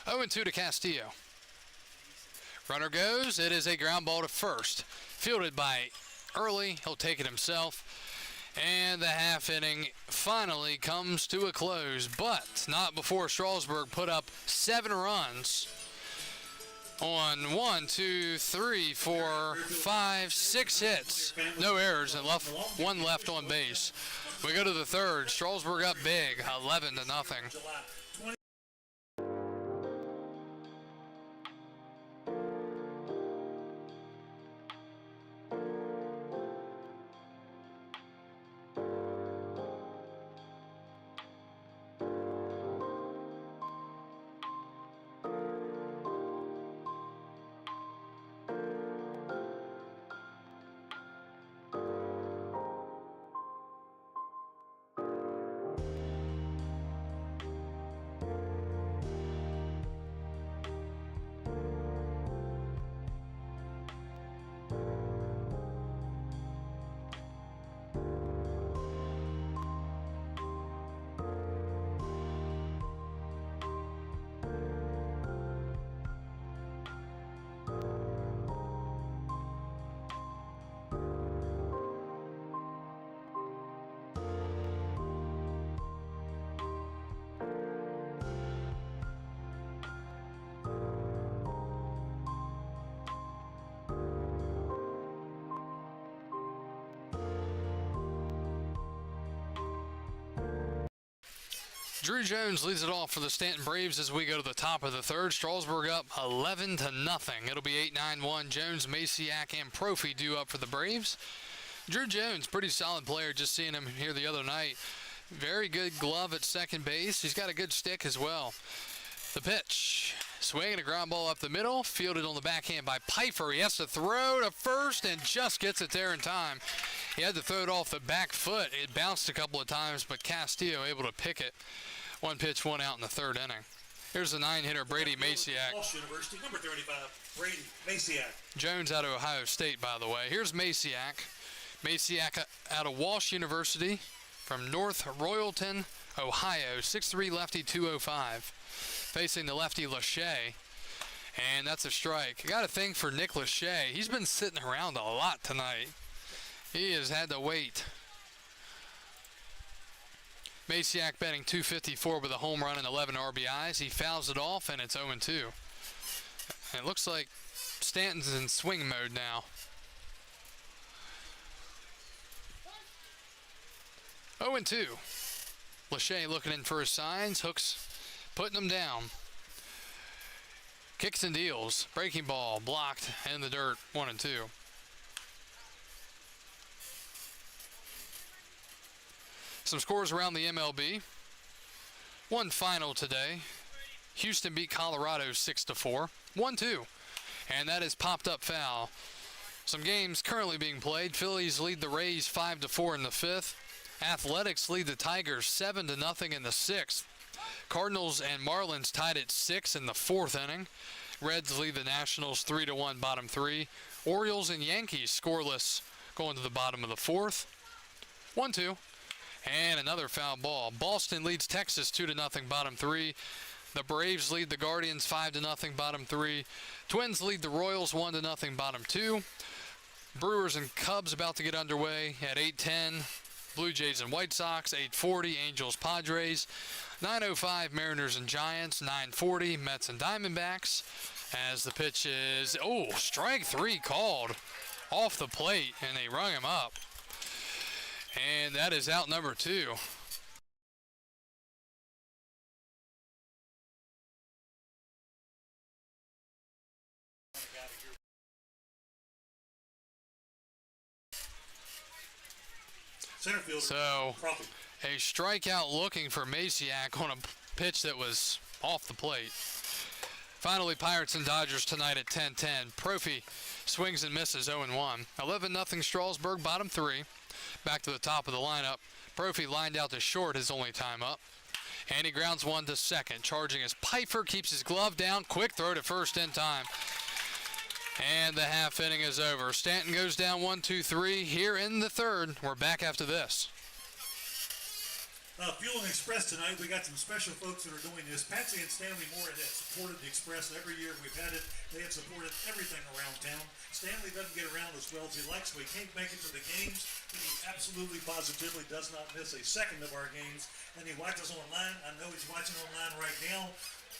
Oh, 2 to Castillo. Runner goes. It is a ground ball to first. Fielded by Early. He'll take it himself. And the half inning finally comes to a close, but not before Strasburg put up 7 runs on 1, 2, 3, 4, 5, 6 hits. No errors and left 1 left on base. We go to the third. Strasburg up big, 11-0. Drew Jones leads it off for the Staunton Braves as we go to the top of the third. Strasburg up 11-0. It'll be 8-9-1. Jones, Maciak, and Profi due up for the Braves. Drew Jones, pretty solid player, just seeing him here the other night. Very good glove at second base. He's got a good stick as well. The pitch. Swinging a ground ball up the middle. Fielded on the backhand by Pfeiffer. He has to throw to first and just gets it there in time. He had to throw it off the back foot. It bounced a couple of times, but Castillo able to pick it. 1 pitch, 1 out in the third inning. Here's the 9-hitter Brady Maciak. Walsh University, number 35, Brady Maciak. Jones out of Ohio State, by the way. Here's Maciak. Maciak out of Walsh University from North Royalton, Ohio. 6'3", lefty, 205. Facing the lefty Lachey. And that's a strike. Got a thing for Nick Lachey. He's been sitting around a lot tonight. He has had to wait. Masiak batting .254 with a home run and 11 RBIs. He fouls it off, and it's 0-2. And it looks like Staunton's in swing mode now. 0-2. Lachey looking in for his signs. Hooks putting them down. Kicks and deals. Breaking ball blocked in the dirt. 1-2. Some scores around the MLB. One final today. Houston beat Colorado 6-4. 1-2. And that is popped up foul. Some games currently being played. Phillies lead the Rays 5-4 in the 5th. Athletics lead the Tigers 7-0 in the 6th. Cardinals and Marlins tied at 6 in the 4th inning. Reds lead the Nationals 3-1 bottom 3. Orioles and Yankees scoreless going to the bottom of the 4th. 1-2. And another foul ball. Boston leads Texas 2-0 bottom 3. The Braves lead the Guardians 5-0 bottom 3. Twins lead the Royals 1-0 bottom 2. Brewers and Cubs about to get underway at 8:10. Blue Jays and White Sox 8:40. Angels Padres 9:05. Mariners and Giants 9:40. Mets and Diamondbacks. As the pitch is strike 3 called off the plate, and they rung him up. And that is out number 2. Center fielder. So a strikeout looking for Masiak on a pitch that was off the plate. Finally, Pirates and Dodgers tonight at 10:10. Profi swings and misses 0-1. 11-0 Strasburg, bottom 3. Back to the top of the lineup. Profi lined out to short his only time up. And he grounds one to second. Charging as Pfeiffer keeps his glove down. Quick throw to first in time. And the half inning is over. Staunton goes down 1-2-3 here in the 3rd. We're back after this. Fuel and Express tonight, we got some special folks that are doing this. Patsy and Stanley Moore have supported the Express every year we've had it. They have supported everything around town. Stanley doesn't get around as well as he likes, so he can't make it to the games. He absolutely, positively does not miss a second of our games. And he watches online. I know he's watching online right now.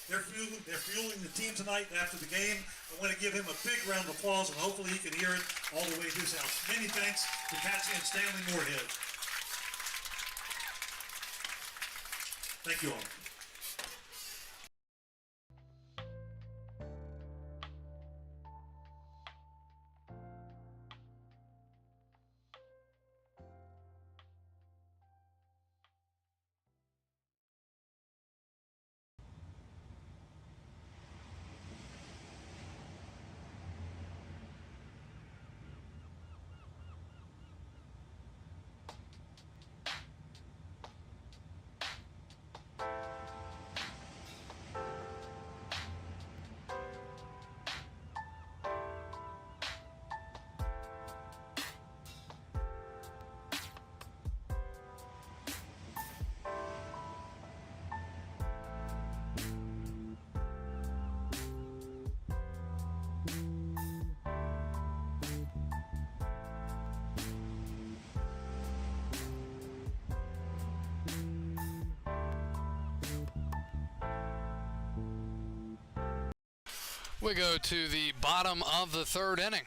They're fueling the team tonight after the game. I want to give him a big round of applause, and hopefully he can hear it all the way to his house. Many thanks to Patsy and Stanley Moorhead. Thank you all. We go to the bottom of the 3rd inning.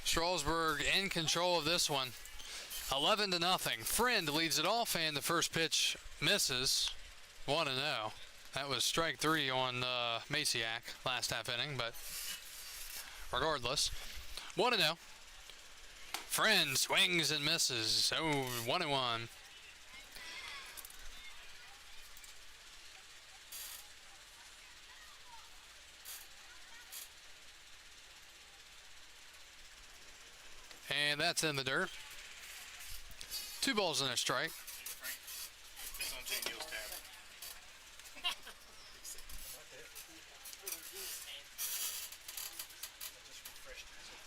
Strasburg in control of this one. 11-0. Friend leads it off, and the first pitch misses. 1-0. That was strike 3 on Masiak last half inning, but regardless. 1-0. Friend swings and misses. 1-1. And that's in the dirt. 2 balls and a strike. It's on J. Neal's tab.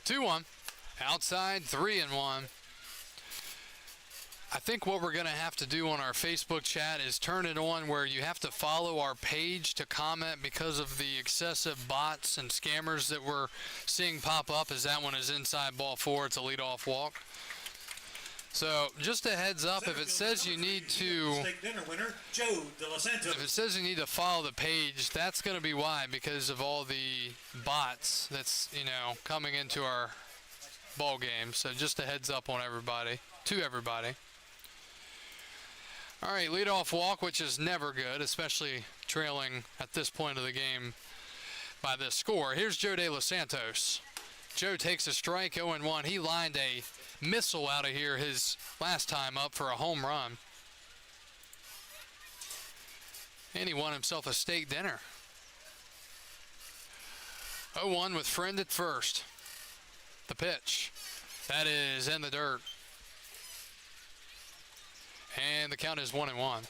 2-1. Outside, 3-1. I think what we're going to have to do on our Facebook chat is turn it on where you have to follow our page to comment because of the excessive bots and scammers that we're seeing pop up, as that one is inside ball 4. It's a leadoff walk. So just a heads up, if it says you need to, Steak dinner winner, Joe De Los Santos. if it says you need to follow the page, that's going to be why, because of all the bots that's, coming into our ball game. So just a heads up on everybody, to everybody. All right, leadoff walk, which is never good, especially trailing at this point of the game by this score. Here's Joe De Los Santos. Joe takes a strike, 0-1. He lined a missile out of here his last time up for a home run. And he won himself a steak dinner. 0-1 with Friend at first. The pitch. That is in the dirt. And the count is 1-1.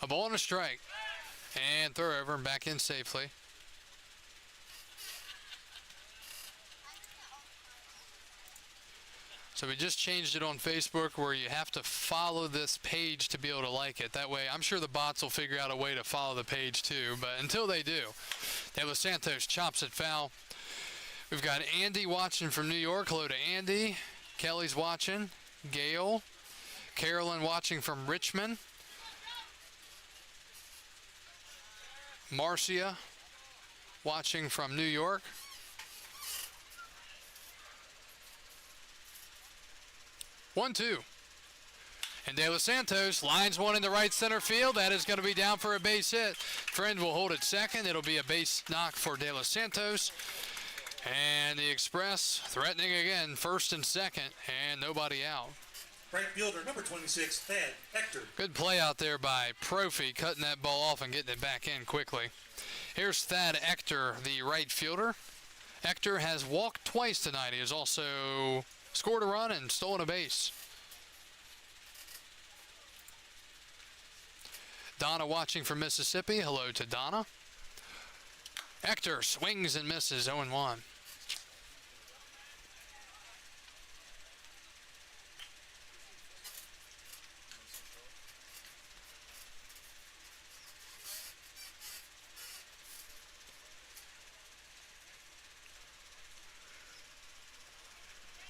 A ball and a strike. And throw over and back in safely. So we just changed it on Facebook where you have to follow this page to be able to like it. That way, I'm sure the bots will figure out a way to follow the page too. But until they do, De Los Santos chops it foul. We've got Andy watching from New York. Hello to Andy. Kelly's watching. Gail. Carolyn watching from Richmond. Marcia watching from New York. 1-2. And De Los Santos lines one in the right center field. That is going to be down for a base hit. Friend will hold it second. It'll be a base knock for De Los Santos. And the Express threatening again, first and second, and nobody out. Right fielder, number 26, Thad Hector. Good play out there by Profi, cutting that ball off and getting it back in quickly. Here's Thad Hector, the right fielder. Hector has walked twice tonight. He has also scored a run and stolen a base. Donna watching from Mississippi. Hello to Donna. Hector swings and misses, 0-1.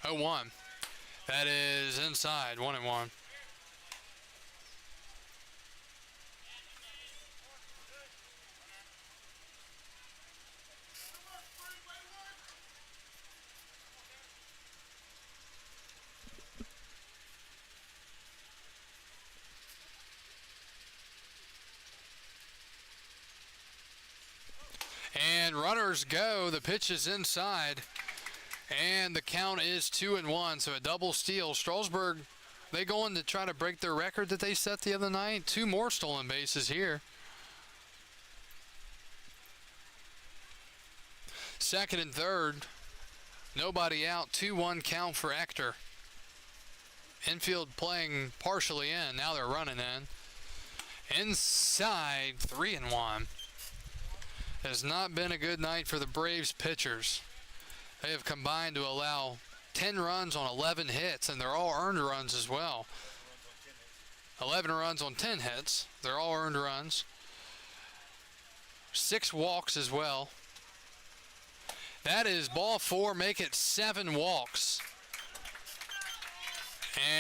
Oh, 1. That is inside, 1-1. And runners go. The pitch is inside. And the count is 2-1, so a double steal. Strasburg, they going to try to break their record that they set the other night. 2 more stolen bases here. Second and third, nobody out. 2-1 count for Hector. Infield playing partially in. Now they're running in. Inside, 3-1. Has not been a good night for the Braves pitchers. They have combined to allow 10 runs on 11 hits, and they're all earned runs as well. 11 runs on 10 hits. They're all earned runs. 6 walks as well. That is ball 4. Make it 7 walks.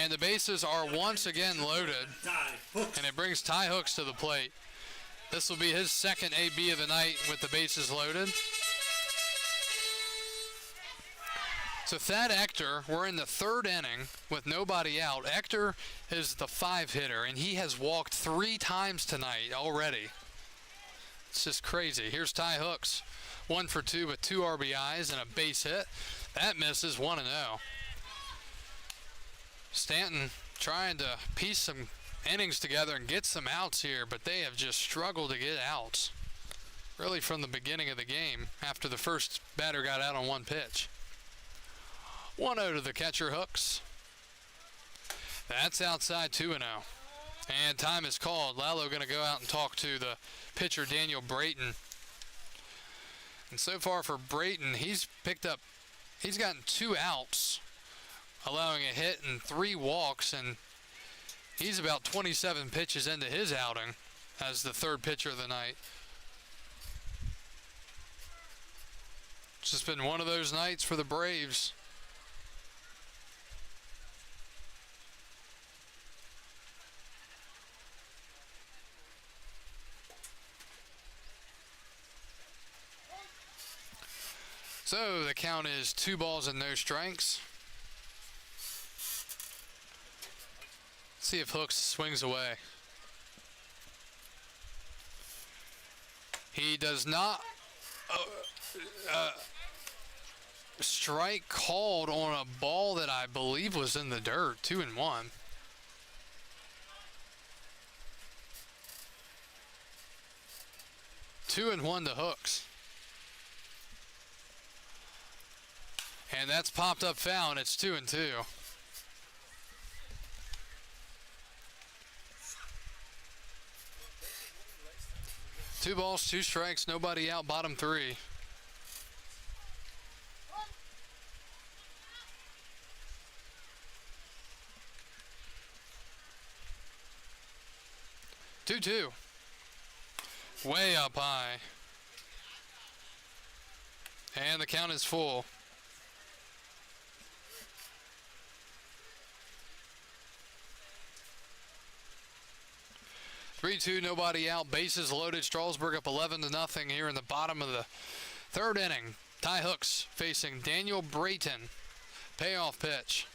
And the bases are once again loaded. And it brings Ty Hooks to the plate. This will be his second AB of the night with the bases loaded. So Thad Hector, we're in the third inning with nobody out. Hector is the 5 hitter, and he has walked 3 times tonight already. It's just crazy. Here's Ty Hooks, 1 for 2 with 2 RBIs and a base hit. That misses, 1-0. Staunton trying to piece some innings together and get some outs here, but they have just struggled to get outs. Really from the beginning of the game after the first batter got out on 1 pitch. 1-0 to the catcher, Hooks. That's outside, 2-0. And time is called. Lalo going to go out and talk to the pitcher, Daniel Brayton. And so far for Brayton, he's gotten 2 outs, allowing a hit and 3 walks, and he's about 27 pitches into his outing. as the third pitcher of the night. It's just been one of those nights for the Braves. So the count is 2 balls and no strikes. See if Hooks swings away. He does not. Strike called on a ball that I believe was in the dirt. 2-1. Two and one to Hooks. And that's popped up foul, and it's 2-2. Two balls, 2 strikes, nobody out, bottom 3. Two. Way up high. And the count is full. 3-2, nobody out. Bases loaded. Strasburg up 11-0 here in the bottom of the third inning. Ty Hooks facing Daniel Brayton. Payoff pitch.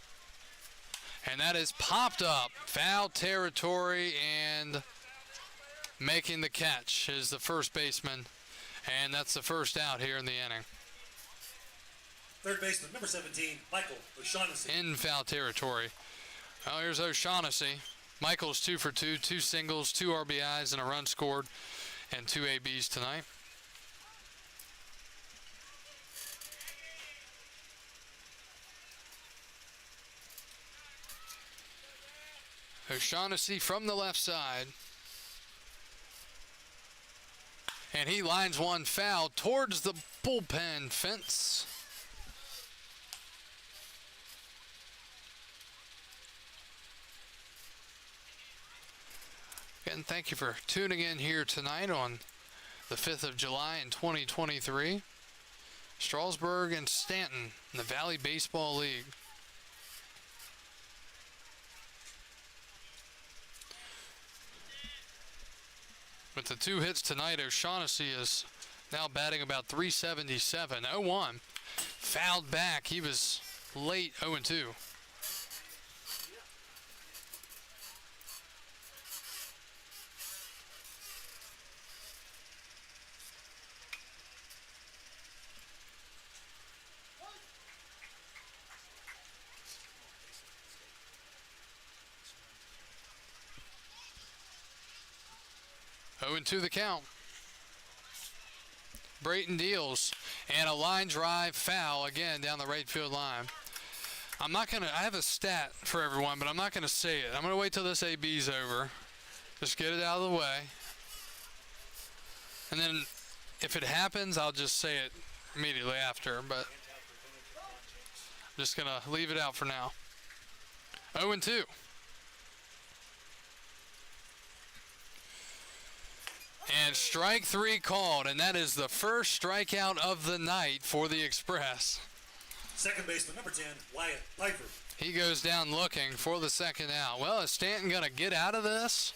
And that is popped up. Foul territory, and making the catch is the first baseman. And that's the first out here in the inning. Third baseman, number 17, Michael O'Shaughnessy. In foul territory. Well, here's O'Shaughnessy. Michael's 2 for 2, 2 singles, 2 RBIs, and a run scored, and 2 ABs tonight. O'Shaughnessy from the left side. And he lines one foul towards the bullpen fence. Again, thank you for tuning in here tonight on the 5th of July in 2023. Strasburg and Staunton in the Valley Baseball League. With the 2 hits tonight, O'Shaughnessy is now batting about 377. 0-1. Fouled back. He was late. 0-2. To the count. Brayton deals, and a line drive foul again down the right field line. I have a stat for everyone, but I'm not gonna say it. I'm gonna wait till this AB's over. Just get it out of the way. And then if it happens, I'll just say it immediately after, but I'm just gonna leave it out for now. 0-2. And strike 3 called, and that is the first strikeout of the night for the Express. Second baseman, number 10, Wyatt Piper. He goes down looking for the second out. Well, is Staunton going to get out of this?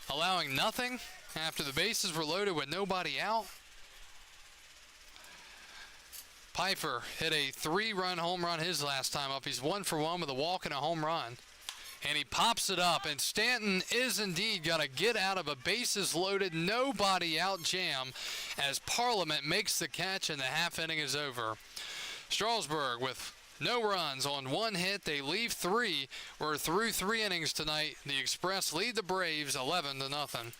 Allowing nothing after the bases were loaded with nobody out? Piper hit a 3-run home run his last time up. He's 1 for 1 with a walk and a home run. And he pops it up, and Staunton is indeed going to get out of a bases-loaded, nobody-out jam as Parliament makes the catch and the half inning is over. Strasburg with no runs on 1 hit. They leave 3. We're through 3 innings tonight. The Express lead the Braves 11-0.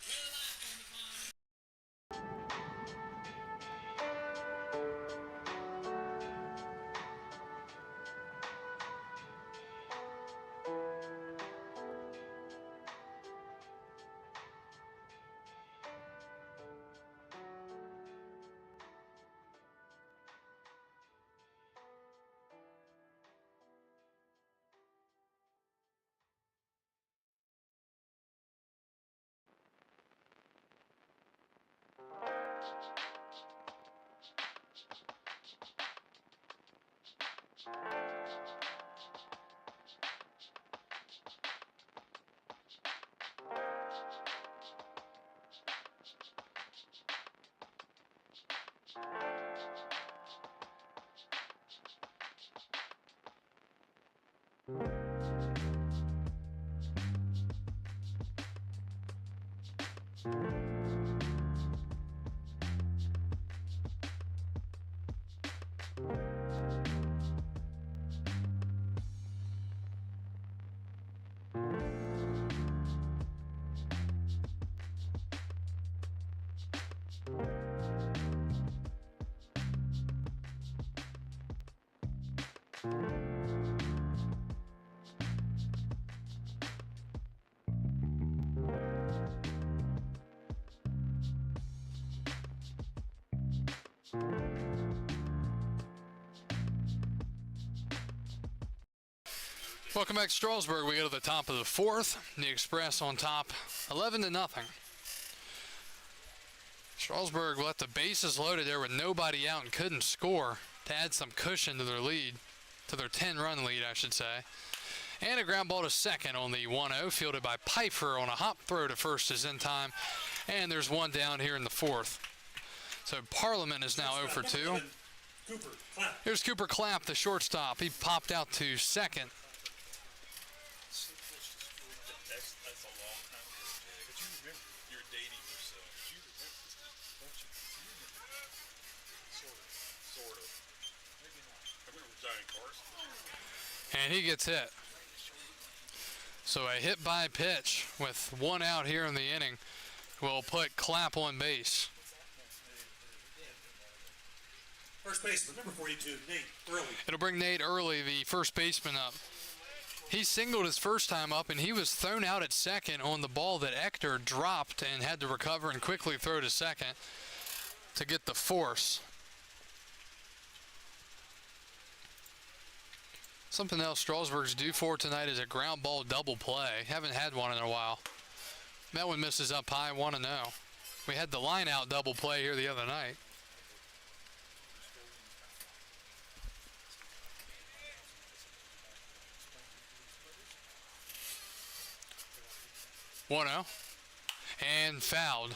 Welcome back to Strasburg. We go to the top of the fourth. The Express on top, 11-0. Strasburg left the bases loaded there with nobody out and couldn't score to add some cushion to their lead, to their 10-run lead, I should say. And a ground ball to second on the 1-0, fielded by Pfeiffer on a hop throw to first is in time. And there's one down here in the fourth. So Parliament is now 0 for 2. Here's Cooper Clapp, the shortstop. He popped out to second. That's a long time ago, Jay. But you remember, you're dating yourself. You remember, don't you? You remember? Sort of. Maybe not. I remember Johnny Carson. And he gets hit. So a hit by pitch with one out here in the inning will put Clapp on base. First baseman, number 42, Nate Early. It'll bring Nate Early, the first baseman, up. He singled his first time up, and he was thrown out at second on the ball that Ector dropped and had to recover and quickly throw to second to get the force. Something else Strasburg's due for tonight is a ground ball double play. Haven't had one in a while. That one misses up high, 1-0. We had the line out double play here the other night. One 0 and fouled.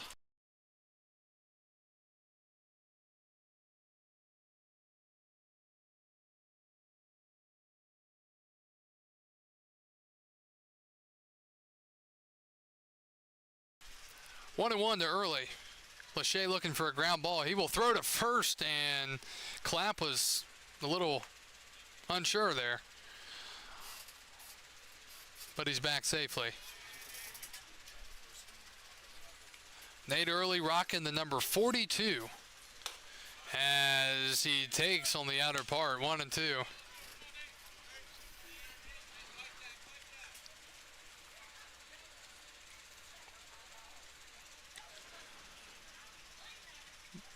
One and one to Early. Lachey looking for a ground ball. He will throw to first, and Clapp was a little unsure there. But he's back safely. Nate Early rocking the number 42 as he takes on the outer part, 1 and 2.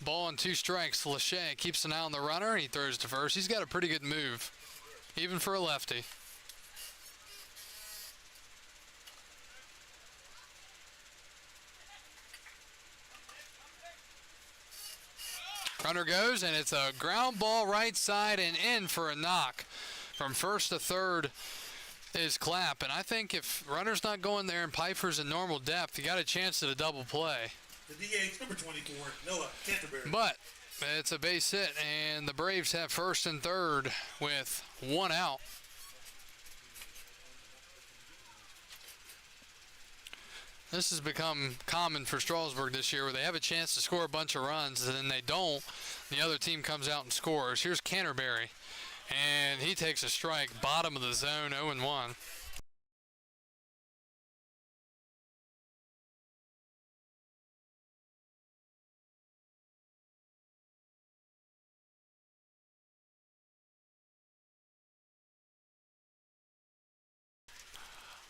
Ball and 2 strikes. Lachey keeps an eye on the runner, and he throws to first. He's got a pretty good move, even for a lefty. Runner goes, and it's a ground ball right side and in for a knock. From first to third is Clapp. And I think if runner's not going there and Pfeiffer's in normal depth, you got a chance at a double play. The DH, number 24, Noah Canterbury. But it's a base hit, and the Braves have first and third with 1 out. This has become common for Strasburg this year, where they have a chance to score a bunch of runs, and then they don't. The other team comes out and scores. Here's Canterbury, and he takes a strike, bottom of the zone, 0-1.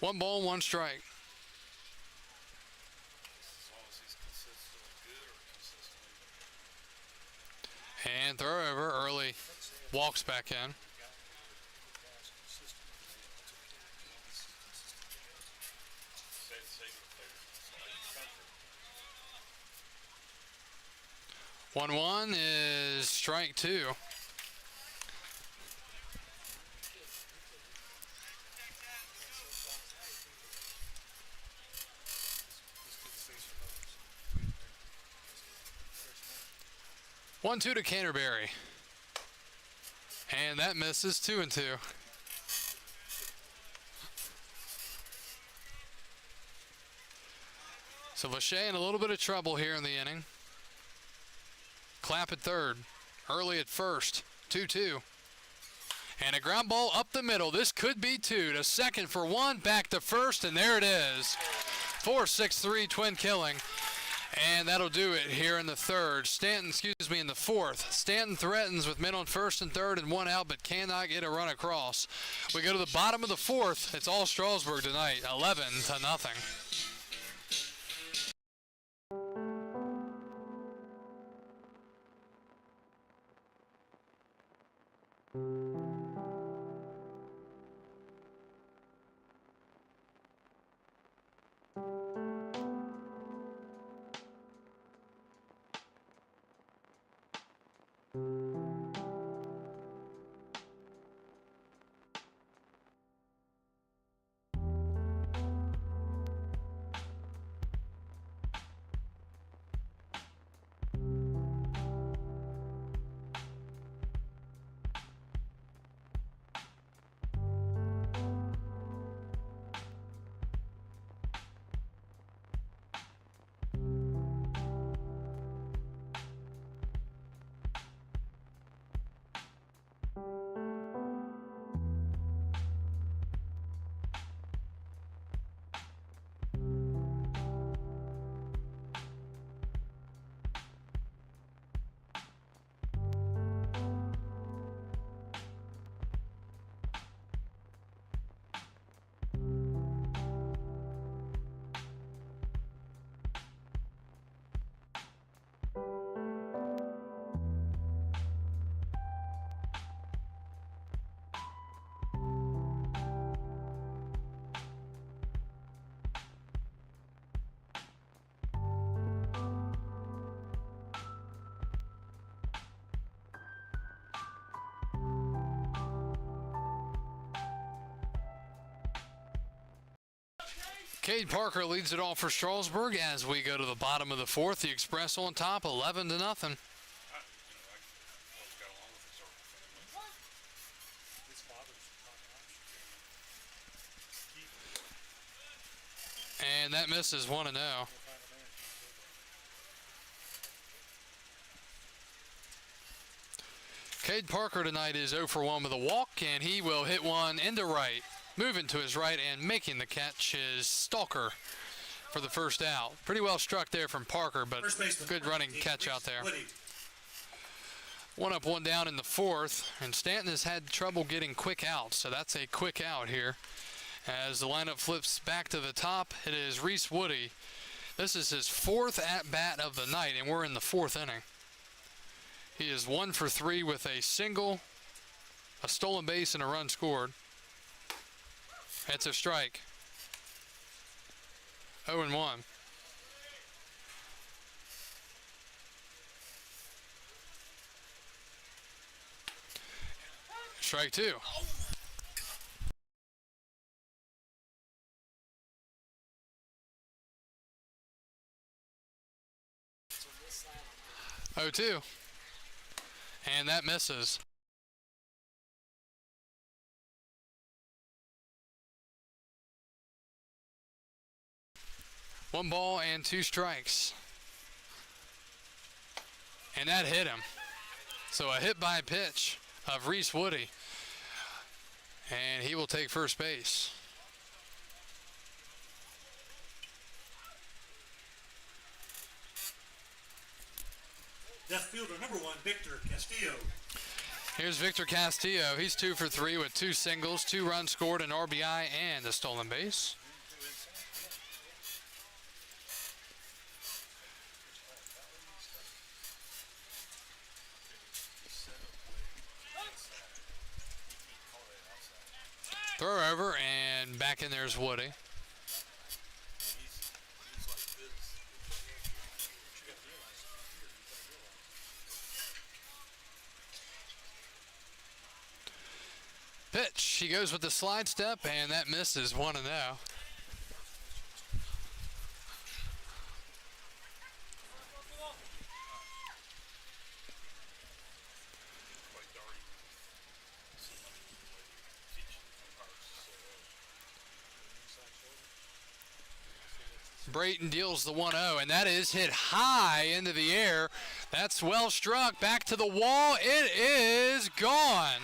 One ball, 1 strike. And throw over. Early walks back in. One is strike 2. One, 2 to Canterbury. And that misses, 2 and 2. So Vache in a little bit of trouble here in the inning. Clapp at third. Early at first. 2-2. And a ground ball up the middle. This could be two. To second for one. Back to first. And there it is. 4-6-3 twin killing. And that'll do it here in the third. In the fourth. Stanton threatens with men on first and third and one out, but cannot get a run across. We go to the bottom of the fourth. It's all Strasburg tonight, 11-0. Cade Parker leads it off for Strasburg as we go to the bottom of the fourth. The Express on top, 11-0. And that misses 1-0. Cade Parker tonight is 0 for 1 with a walk, and he will hit one into right. Moving to his right and making the catch is Stalker for the first out. Pretty well struck there from Parker, but good running catch out there. One up, one down in the fourth, and Staunton has had trouble getting quick outs, so that's a quick out here. As the lineup flips back to the top, it is Reese Woody. This is his fourth at-bat of the night, and we're in the fourth inning. He is 1 for 3 with a single, a stolen base, and a run scored. That's a strike. 0-1. Strike two. Oh, 2. And that misses. One ball and 2 strikes. And that hit him. So a hit by pitch of Reese Woody. And he will take first base. Left fielder number 1, Victor Castillo. Here's Victor Castillo. He's 2 for 3 with 2 singles, 2 runs scored, an RBI, and a stolen base. Throw over, and back in there's Woody. Pitch. He goes with the slide step, and that misses 1-0. Brayton deals the 1-0, and that is hit high into the air. That's well struck. Back to the wall. It is gone.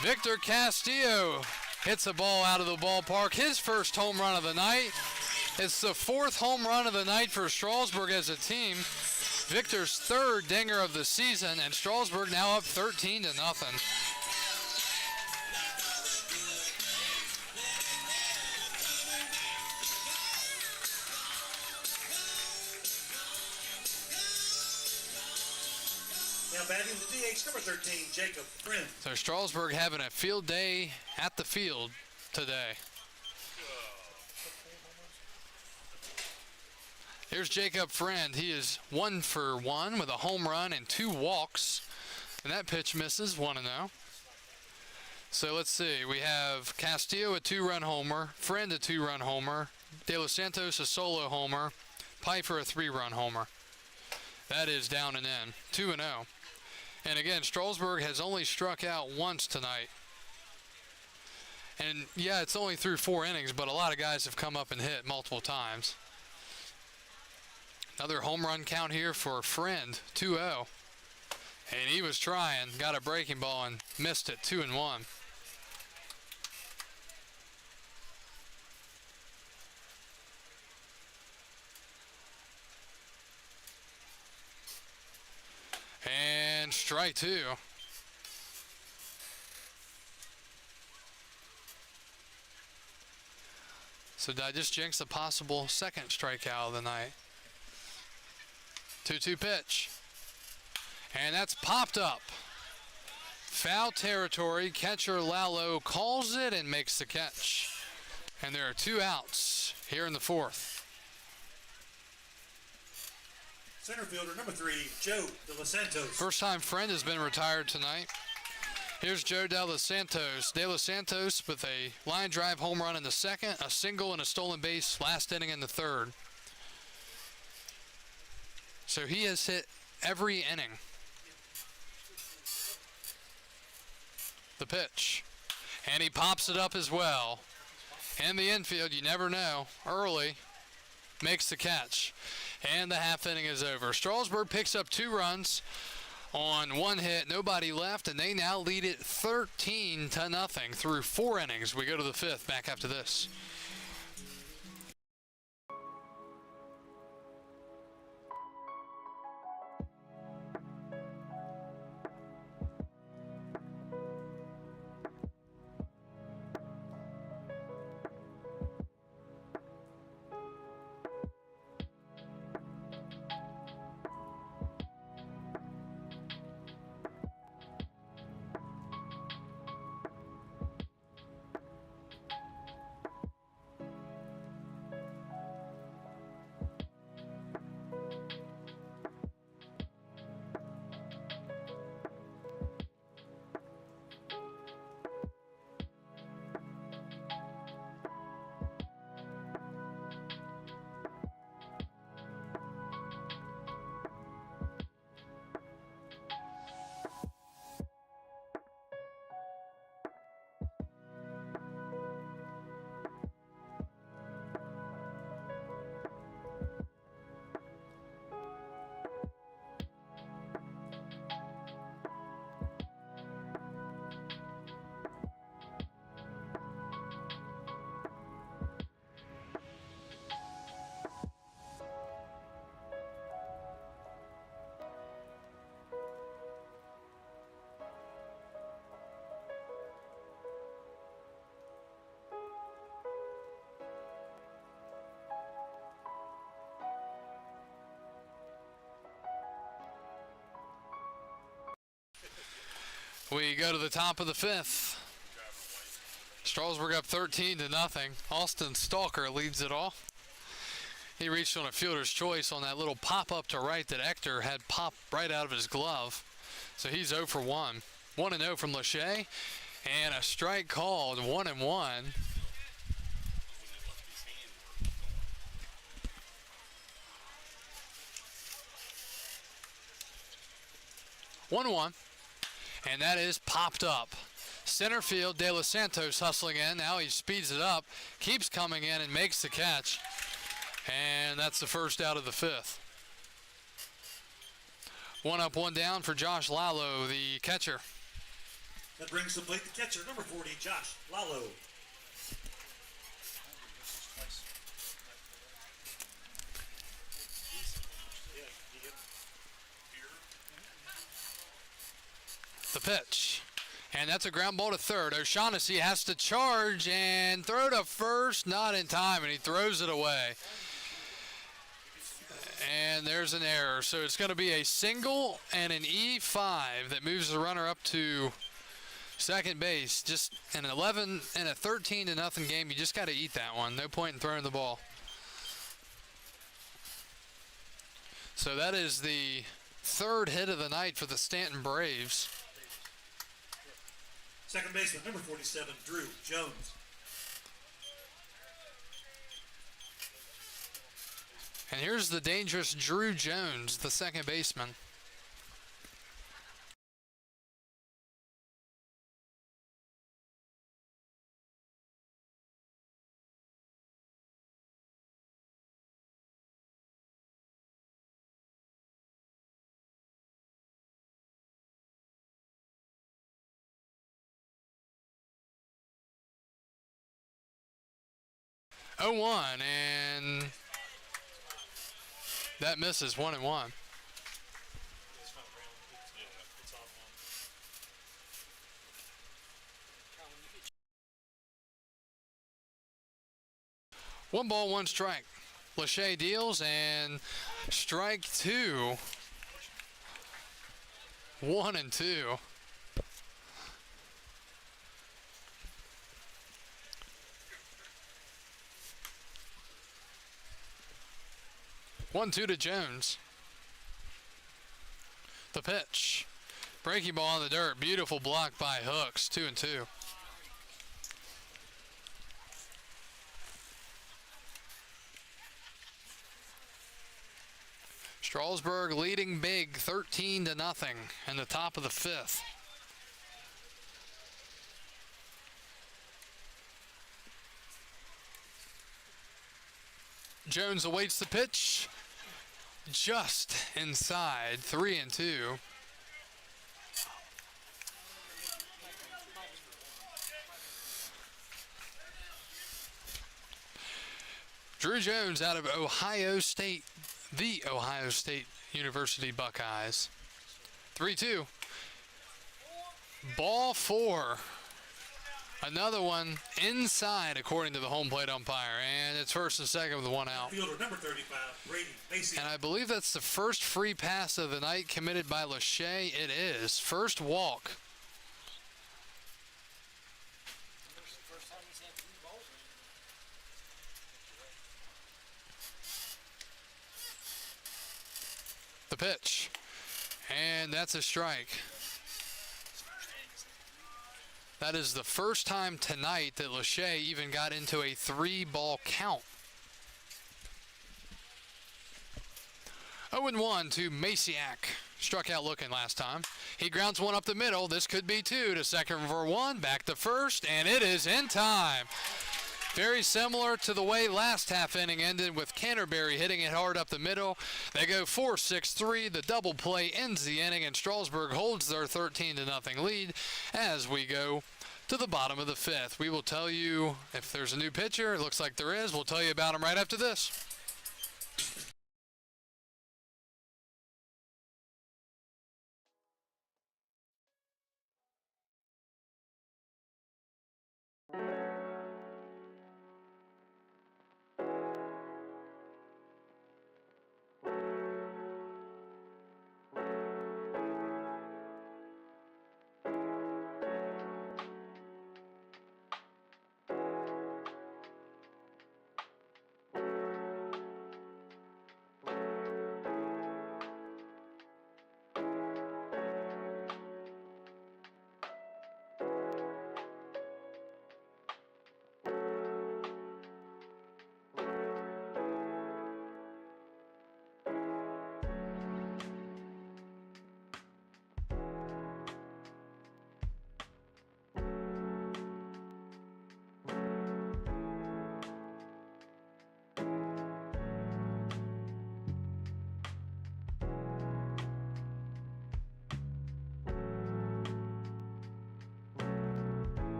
Victor Castillo hits a ball out of the ballpark. His first home run of the night. It's the 4th home run of the night for Strasburg as a team. Victor's 3rd dinger of the season, and Strasburg now up 13-0. Now batting the DH, number 13, Jacob Friend. So Strasburg having a field day at the field today. Here's Jacob Friend. He is 1 for 1 with a home run and 2 walks. And that pitch misses, 1-0. So let's see. We have Castillo a 2-run homer, Friend a 2-run homer, De Los Santos a solo homer, Pfeiffer a 3-run homer. That is down and in, 2-0. And again, Strasburg has only struck out once tonight. And yeah, it's only through 4 innings, but a lot of guys have come up and hit multiple times. Another home run count here for Friend, 2-0. And he was trying, got a breaking ball and missed it, 2-1. And strike 2. So did I just jinx a possible second strikeout of the night? 2-2 pitch. And that's popped up. Foul territory. Catcher Lalo calls it and makes the catch. And there are 2 outs here in the 4th. Center fielder, number 3, Joe De Los Santos. First time Friend has been retired tonight. Here's Joe De Los Santos. De Los Santos with a line drive home run in the 2nd, a single and a stolen base last inning in the 3rd. So he has hit every inning. The pitch. And he pops it up as well. In the infield, you never know. Early. Makes the catch. And the half inning is over. Strasburg picks up 2 runs on 1 hit. Nobody left, and they now lead it 13-0 through 4 innings. We go to the 5th. Back after this. We go to the top of the 5th. Strasburg up 13-0. Austin Stalker leads it off. He reached on a fielder's choice on that little pop-up to right that Ector had popped right out of his glove. So he's 0 for 1. 1-0 from Lachey. And a strike called, 1-1. 1-1. And that is popped up. Center field, De Los Santos hustling in. Now he speeds it up, keeps coming in and makes the catch. And that's the first out of the fifth. One up, one down for Josh Lalo, the catcher. That brings to plate the catcher, number 40, Josh Lalo. The pitch. And that's a ground ball to third. O'Shaughnessy has to charge and throw to first, not in time, and he throws it away. And there's an error. So it's going to be a single and an E5 that moves the runner up to second base. Just an 11 and a 13 to nothing game. You just got to eat that one. No point in throwing the ball. So that is the third hit of the night for the Staunton Braves. Second baseman, number 47, Drew Jones. And here's the dangerous Drew Jones, the second baseman. Oh, 1, and that misses 1-1. It's not around. It's on one. 1 ball, 1 strike. Lachey deals, and strike 2. 1-2. One, 2 to Jones. The pitch. Breaking ball in the dirt. Beautiful block by Hooks. 2-2. Strasburg leading big, 13 to nothing in the top of the fifth. Jones awaits the pitch. Just inside, 3-2. Drew Jones out of Ohio State, the Ohio State University Buckeyes. 3-2. Ball 4. Another one inside, according to the home plate umpire. And it's first and second with 1 out. Fielder, number 35, Brady Macy. And I believe that's the first free pass of the night committed by Lachey. It is. First walk. The pitch. And that's a strike. That is the first time tonight that Lachey even got into a 3-ball count. 0-1 to Maciak. Struck out looking last time. He grounds one up the middle. This could be 2 to second for 1. Back to first, and it is in time. Very similar to the way last half inning ended with Canterbury hitting it hard up the middle. They go 4-6-3. The double play ends the inning, and Strasburg holds their 13 to nothing lead as we go to the bottom of the fifth. We will tell you if there's a new pitcher. It looks like there is. We'll tell you about him right after this.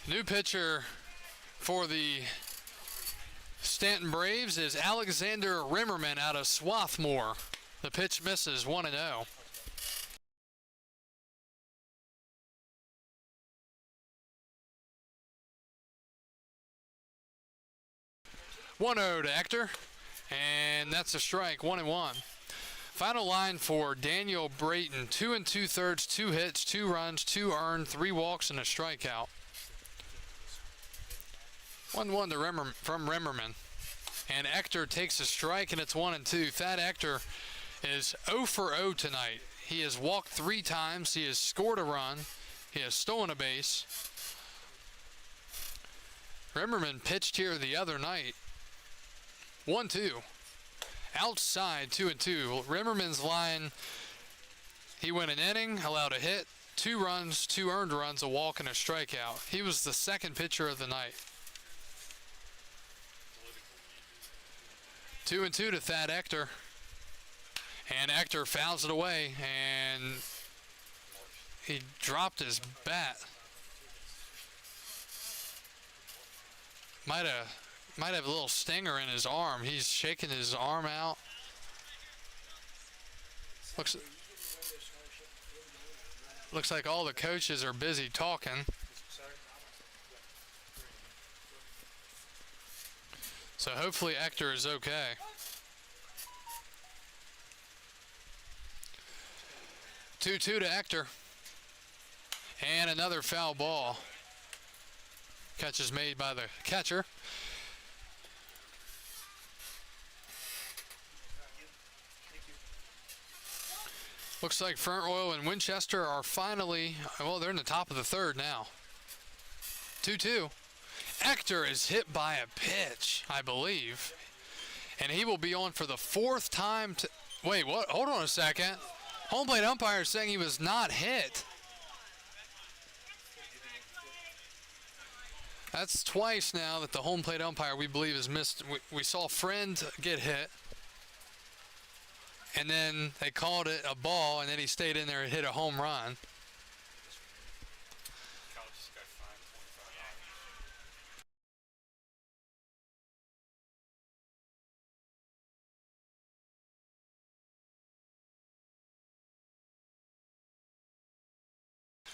New pitcher for the Staunton Braves is Alexander Rimmerman out of Swarthmore. The pitch misses 1-0. 1-0 to Ector, and that's a strike, 1-1. Final line for Daniel Brayton, 2 2/3, 2 hits, 2 runs, 2 earned, 3 walks, and a strikeout. 1-1 to from Rimmerman. And Ector takes a strike, and it's 1-2. Thad Ector is 0 for 0 tonight. He has walked 3 times. He has scored a run. He has stolen a base. Rimmerman pitched here the other night. 1-2. Outside, 2-2. Rimmerman's line, he went an inning, allowed a hit, 2 runs, 2 earned runs, a walk, and a strikeout. He was the second pitcher of the night. 2-2 to Thad Ector. And Ector fouls it away, and he dropped his bat. Might have a little stinger in his arm. He's shaking his arm out. Looks like all the coaches are busy talking. So hopefully Ector is okay. Two to Ector. And another foul ball. Catch is made by the catcher. Looks like Front Royal and Winchester are finally, well, they're in the top of the third now. 2-2. Ector is hit by a pitch, I believe. And he will be on for the 4th time. Wait, what? Hold on a second. Home plate umpire is saying he was not hit. That's twice now that the home plate umpire, we believe, has missed. We saw Friend get hit. And then they called it a ball, and then he stayed in there and hit a home run.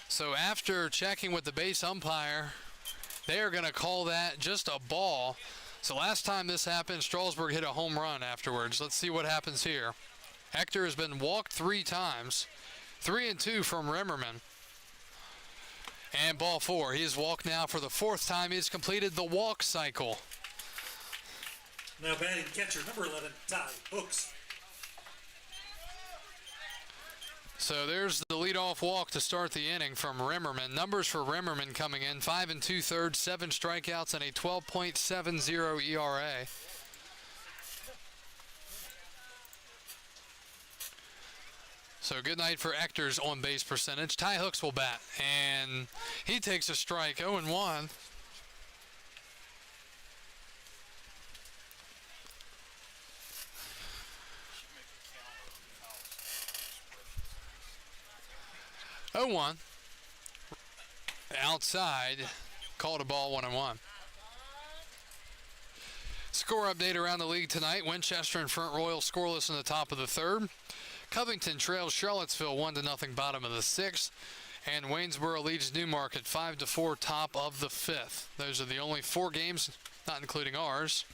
So after checking with the base umpire, they are going to call that just a ball. So last time this happened, Strasburg hit a home run afterwards. Let's see what happens here. Ector has been walked 3 times. 3-2 from Rimmerman. And ball 4. He has walked now for the 4th time. He has completed the walk cycle. Now batting catcher, number 11, Ty Hooks. So there's the leadoff walk to start the inning from Rimmerman. Numbers for Rimmerman coming in: 5 2/3, 7 strikeouts, and a 12.70 ERA. So good night for Ector's on-base percentage. Ty Hooks will bat, and he takes a strike, 0-1. Outside, called a ball, 1-1. Score update around the league tonight. Winchester and Front Royal scoreless in the top of the 3rd. Covington trails Charlottesville 1-0 bottom of the 6th. And Waynesboro leads Newmarket 5-4 top of the 5th. Those are the only 4 games, not including ours,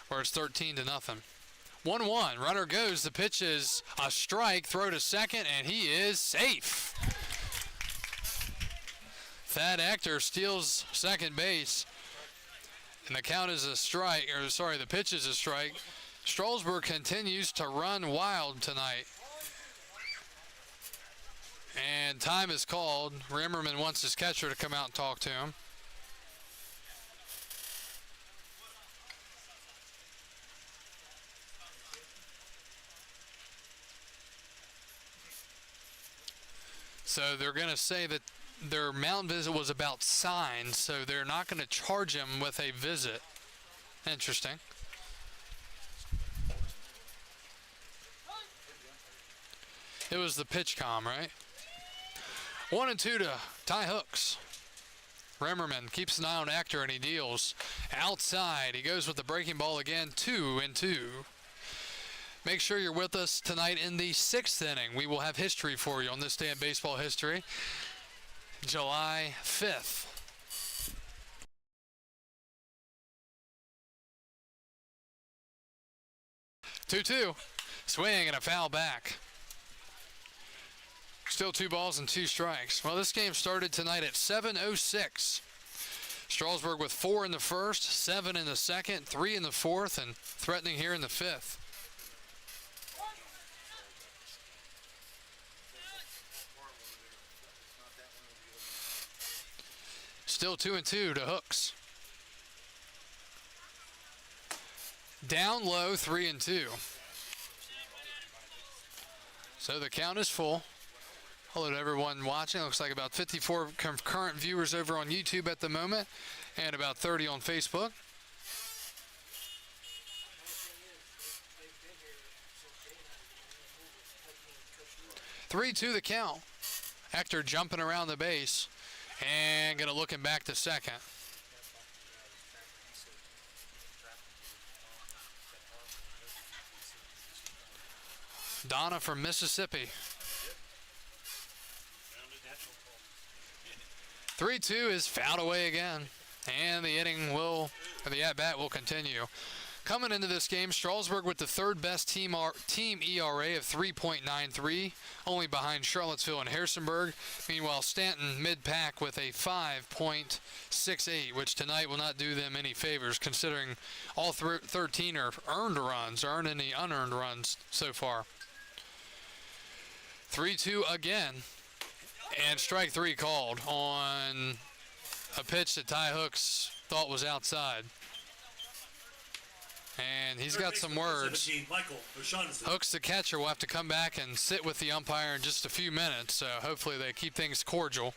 where it's 13-0. 1-1, runner goes. The pitch is a strike, throw to second, and he is safe. Thad Ector steals second base, and the count is a strike, or sorry, the pitch is a strike. Strasburg continues to run wild tonight. And time is called. Rimmerman wants his catcher to come out and talk to him. So they're going to say that their mound visit was about signs, so they're not going to charge him with a visit. Interesting. It was the pitch comm, right? 1-2 to Ty Hooks. Rimmerman keeps an eye on Ector, and he deals outside. He goes with the breaking ball again, 2-2. Make sure you're with us tonight in the 6th inning. We will have history for you on this day in baseball history, July 5th. 2-2. Swing and a foul back. Still 2 balls and 2 strikes. Well, this game started tonight at 7:06. Strasburg with 4 in the first, 7 in the second, 3 in the fourth, and threatening here in the 5th. Still 2-2 to Hooks. Down low, 3-2. So the count is full. Hello to everyone watching. Looks like about 54 concurrent viewers over on YouTube at the moment, and about 30 on Facebook. 3-2 the count. Ector jumping around the base and going to look him back to second. Donna from Mississippi. 3-2 is fouled away again, and the inning will, or the at-bat will continue. Coming into this game, Strasburg with the third best team ERA of 3.93, only behind Charlottesville and Harrisonburg. Meanwhile, Staunton mid-pack with a 5.68, which tonight will not do them any favors, considering all 13 are earned runs, aren't any unearned runs so far. 3-2 again, and strike 3 called on a pitch that Ty Hooks thought was outside. And he's got some words. Hooks, the catcher, will have to come back and sit with the umpire in just a few minutes, so hopefully they keep things cordial.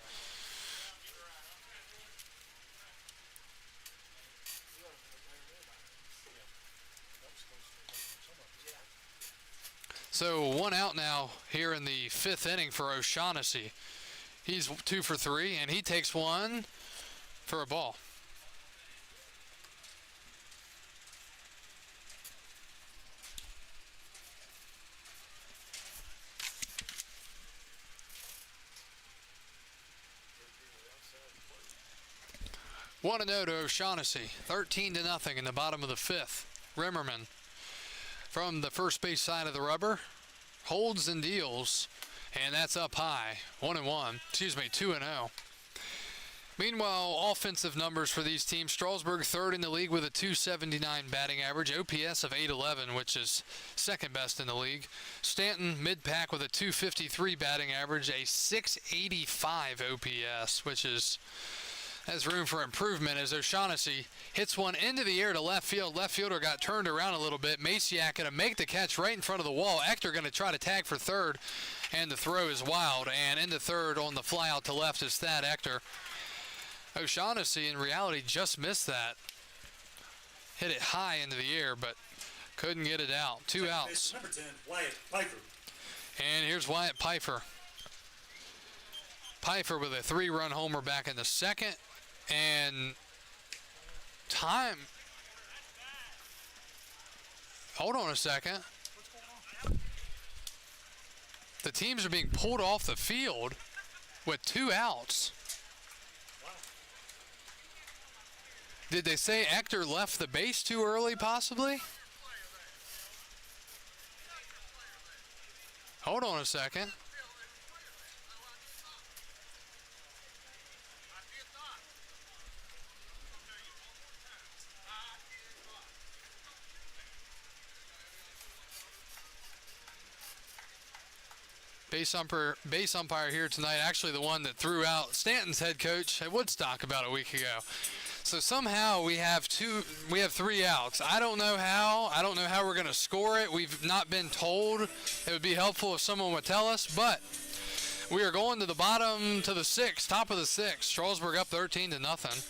So 1 out now here in the 5th inning for O'Shaughnessy. He's 2 for 3, and he takes 1 for a ball. One and 0 to O'Shaughnessy, 13-0 in the bottom of the 5th. Rimmerman from the first base side of the rubber holds and deals, and that's up high. 2-0. Meanwhile, offensive numbers for these teams: Strasburg third in the league with a .279 batting average, OPS of .811, which is second best in the league. Staunton mid-pack with a .253 batting average, a .685 OPS, which has room for improvement as O'Shaughnessy hits one into the air to left field. Left fielder got turned around a little bit. Maciak going to make the catch right in front of the wall. Ector going to try to tag for third, and the throw is wild. And into third on the fly out to left is Thad Ector. O'Shaughnessy, in reality, just missed that. Hit it high into the air, but couldn't get it out. 2 outs. Number 10, Wyatt Pfeiffer. And here's Wyatt Pfeiffer. Pfeiffer with a 3-run homer back in the second. And time. Hold on a second. The teams are being pulled off the field with 2 outs. Did they say Ector left the base too early, possibly? Hold on a second. Base umpire here tonight, actually the one that threw out Staunton's head coach at Woodstock about a week ago. So somehow we have 3 outs. I don't know how. I don't know how we're going to score it. We've not been told. It would be helpful if someone would tell us, but we are going to the bottom, to the 6th, top of the 6th. Strasburg up 13-0.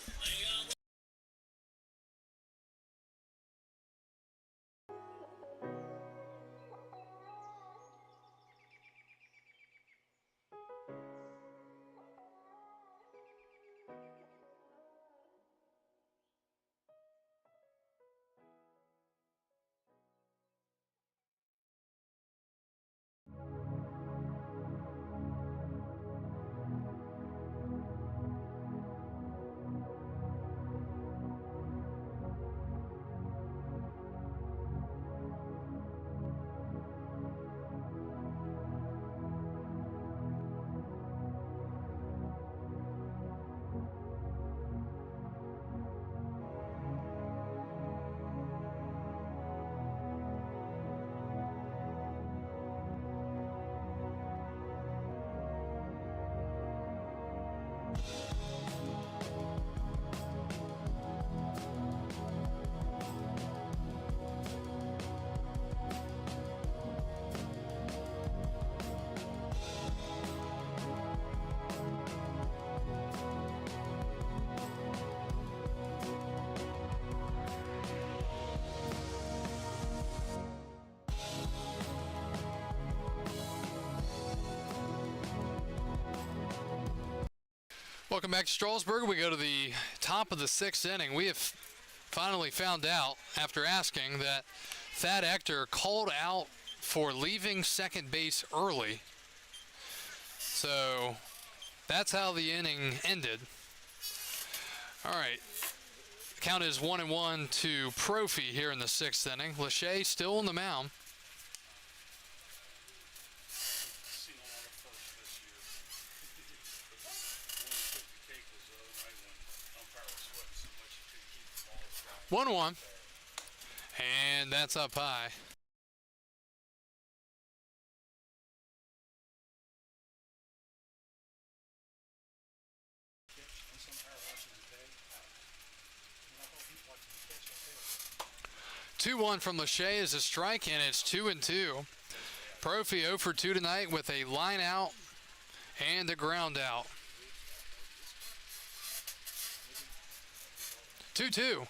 Welcome back to Strasburg. We go to the top of the 6th inning. We have finally found out, after asking, that Thad Ector called out for leaving second base early. So that's how the inning ended. All right. Count is 1-1 to Profi here in the 6th inning. Lachey still on the mound. Seen a lot of firsts this year. One took the cake was the other night when umpire was sweating so much he couldn't keep the ball dry. 1-1. And that's up high. Once umpire watching the tag, I thought he was watching the catch out there. 2-1 from Lachey is a strike, and it's 2-2. Profi 0 for 2 tonight with a line out and a ground out. 2-2.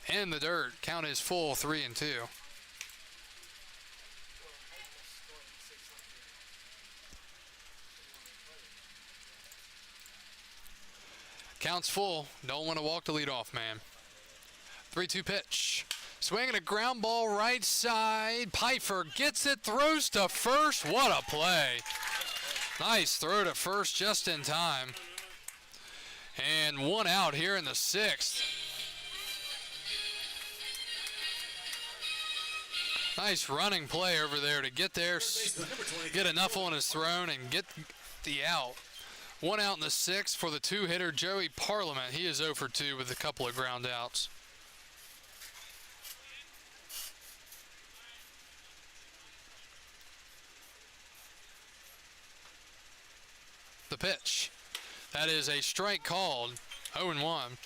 In the dirt. Count is full, 3-2. Count's full. Don't want to walk the leadoff man. 3-2 pitch. Swinging a ground ball right side. Pfeiffer gets it, throws to first. What a play. Nice throw to first just in time. And one out here in the 6th. Nice running play over there to get there, get enough on his thrown, and get the out. One out in the 6th for the 2-hitter, Joey Parliament. He is 0 for 2 with a couple of ground outs. The pitch. That is a strike called. 0-1.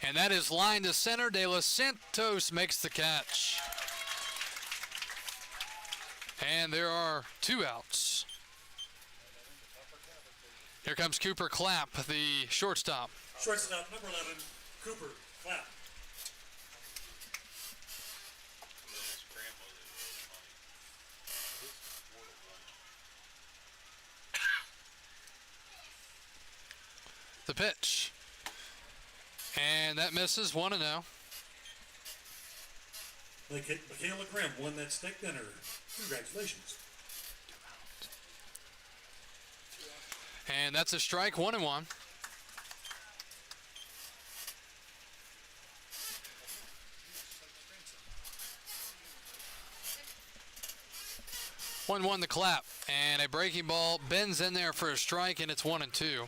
And that is line to center. De Los Santos makes the catch. And there are 2 outs. Here comes Cooper Clapp, the shortstop. Shortstop, number 11, Cooper Clapp. The pitch. And that misses. 1-0. Michaela Grimm won that steak dinner. Congratulations. And that's a strike. 1-1. One the Clap, and a breaking ball bends in there for a strike, and it's 1-2.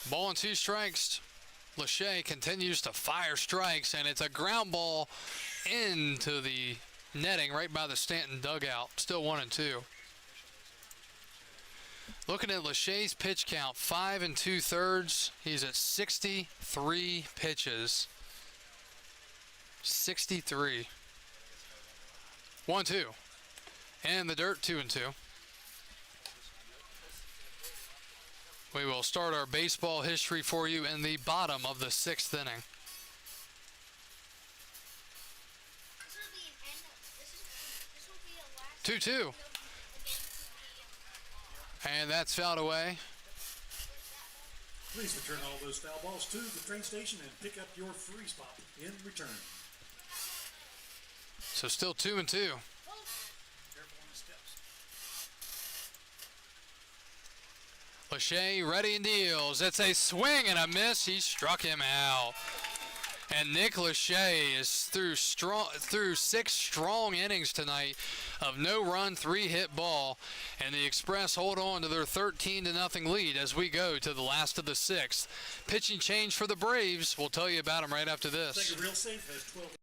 Ball and 2 strikes. Lachey continues to fire strikes, and it's a ground ball into the netting right by the Staunton dugout. Still 1-2. Looking at Lachey's pitch count, 5 2/3. He's at 63 pitches. 63. 1-2. And the dirt, 2-2. We will start our baseball history for you in the bottom of the 6th inning. 2-2. And that's fouled away. Please return all those foul balls to the train station and pick up your free spot in return. So still 2-2. Careful on the steps. Lachey ready and deals. It's a swing and a miss. He struck him out. And Nick Lachey is through 6 strong innings tonight of no run, 3 hit ball, and the Express hold on to their 13-0 lead as we go to the last of the 6th. Pitching change for the Braves. We'll tell you about them right after this. Take it real safe. Has 12.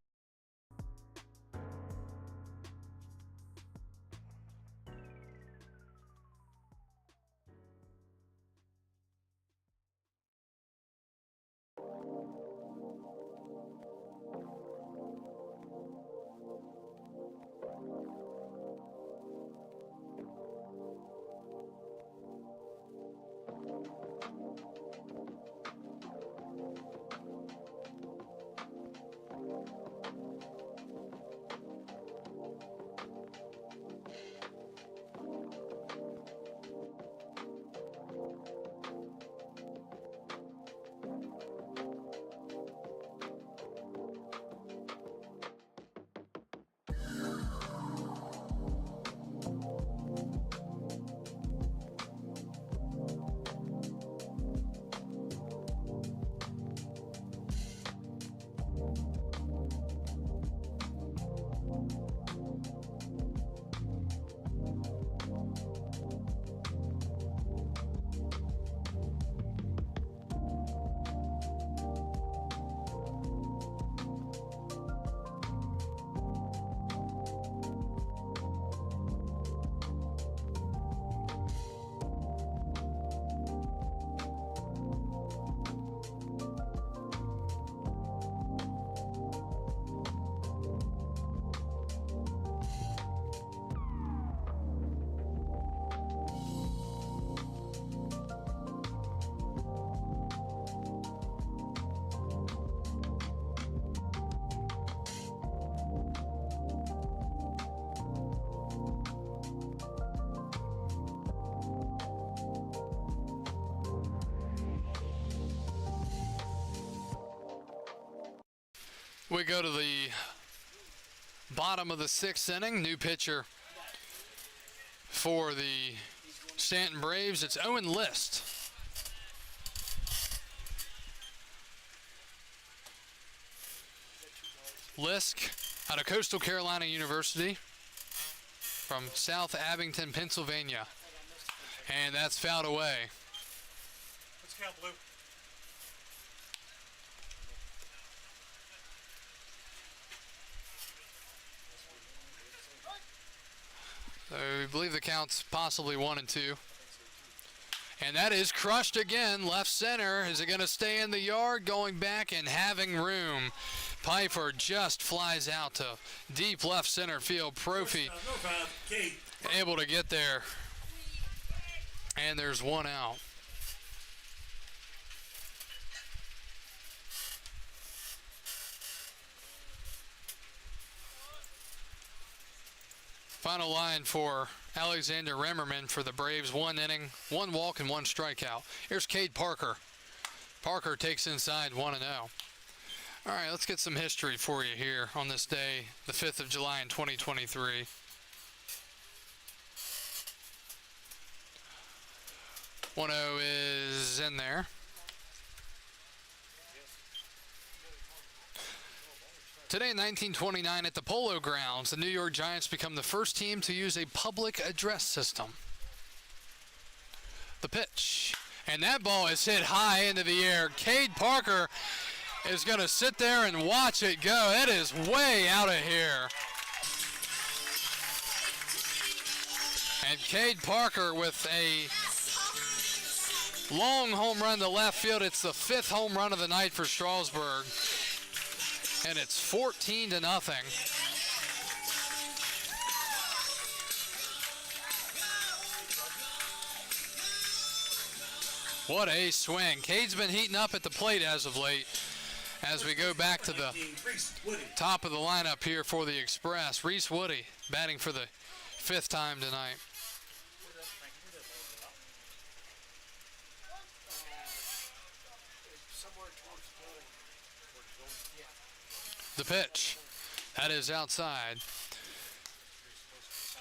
We go to the bottom of the 6th inning. New pitcher for the Staunton Braves. It's Owen List. Lisk out of Coastal Carolina University from South Abington, Pennsylvania. And that's fouled away. Let's count blue. So we believe the count's possibly 1 and 2. And that is crushed again. Left center. Is it going to stay in the yard? Going back and having room. Piper just flies out to deep left center field. Profi able to get there. And there's 1 out. Final line for Alexander Remmerman for the Braves. 1 inning, 1 walk, and 1 strikeout. Here's Cade Parker. Parker takes inside 1-0. All right, let's get some history for you here on this day, the 5th of July in 2023. One oh is in there. Today in 1929 at the Polo Grounds, the New York Giants become the first team to use a public address system. The pitch. And that ball is hit high into the air. Cade Parker is going to sit there and watch it go. It is way out of here. And Cade Parker with a long home run to left field. It's the 5th home run of the night for Strasburg. And it's 14-0. What a swing. Cade's been heating up at the plate as of late. As we go back to the top of the lineup here for the Express. Reese Woody batting for the 5th time tonight. The pitch. That is outside.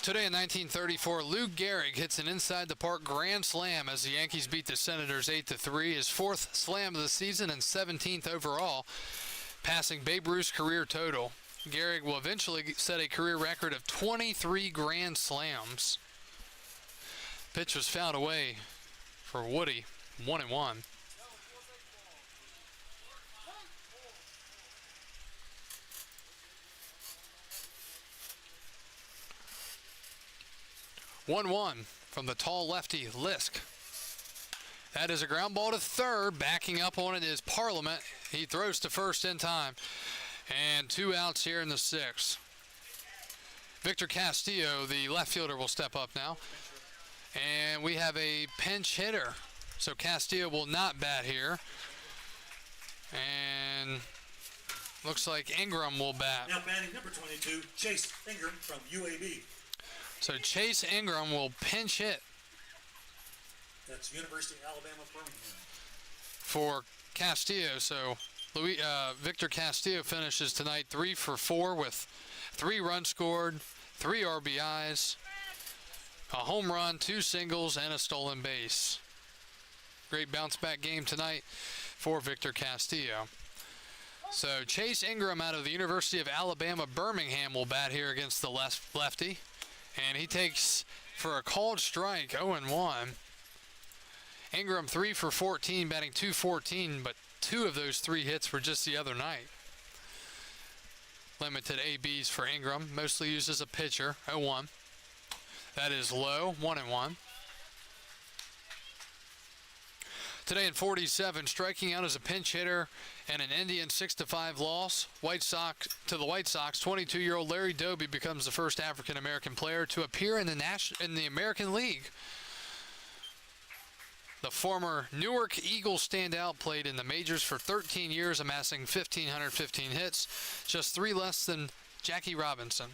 Today in 1934, Lou Gehrig hits an inside-the-park grand slam as the Yankees beat the Senators 8-3, his 4th slam of the season and 17th overall. passing Babe Ruth's career total. Gehrig will eventually set a career record of 23 grand slams. Pitch was fouled away for Woody, 1-1. From the tall lefty, Lisk. That is a ground ball to third. Backing up on it is Parliament. He throws to first in time. And 2 outs here in the 6th. Victor Castillo, the left fielder, will step up now. And we have a pinch hitter. So Castillo will not bat here. And looks like Ingram will bat. Now batting number 22, Chase Ingram from UAB. So Chase Ingram will pinch hit That's University of Alabama, Birmingham. for Castillo. So Victor Castillo finishes tonight 3 for 4 with 3 runs scored, 3 RBIs, a home run, 2 singles, and a stolen base. Great bounce back game tonight for Victor Castillo. So Chase Ingram out of the University of Alabama, Birmingham will bat here against the lefty. And he takes for a called strike, 0-1. Ingram 3 for 14, batting .214, but 2 of those 3 hits were just the other night. Limited ABs for Ingram, mostly used as a pitcher, 0-1. That is low, 1-1. Today in 47, striking out as a pinch hitter and an Indian 6-5 loss. The White Sox, 22-year-old Larry Doby becomes the first African-American player to appear in the American League. The former Newark Eagles standout played in the majors for 13 years, amassing 1,515 hits, just 3 less than Jackie Robinson.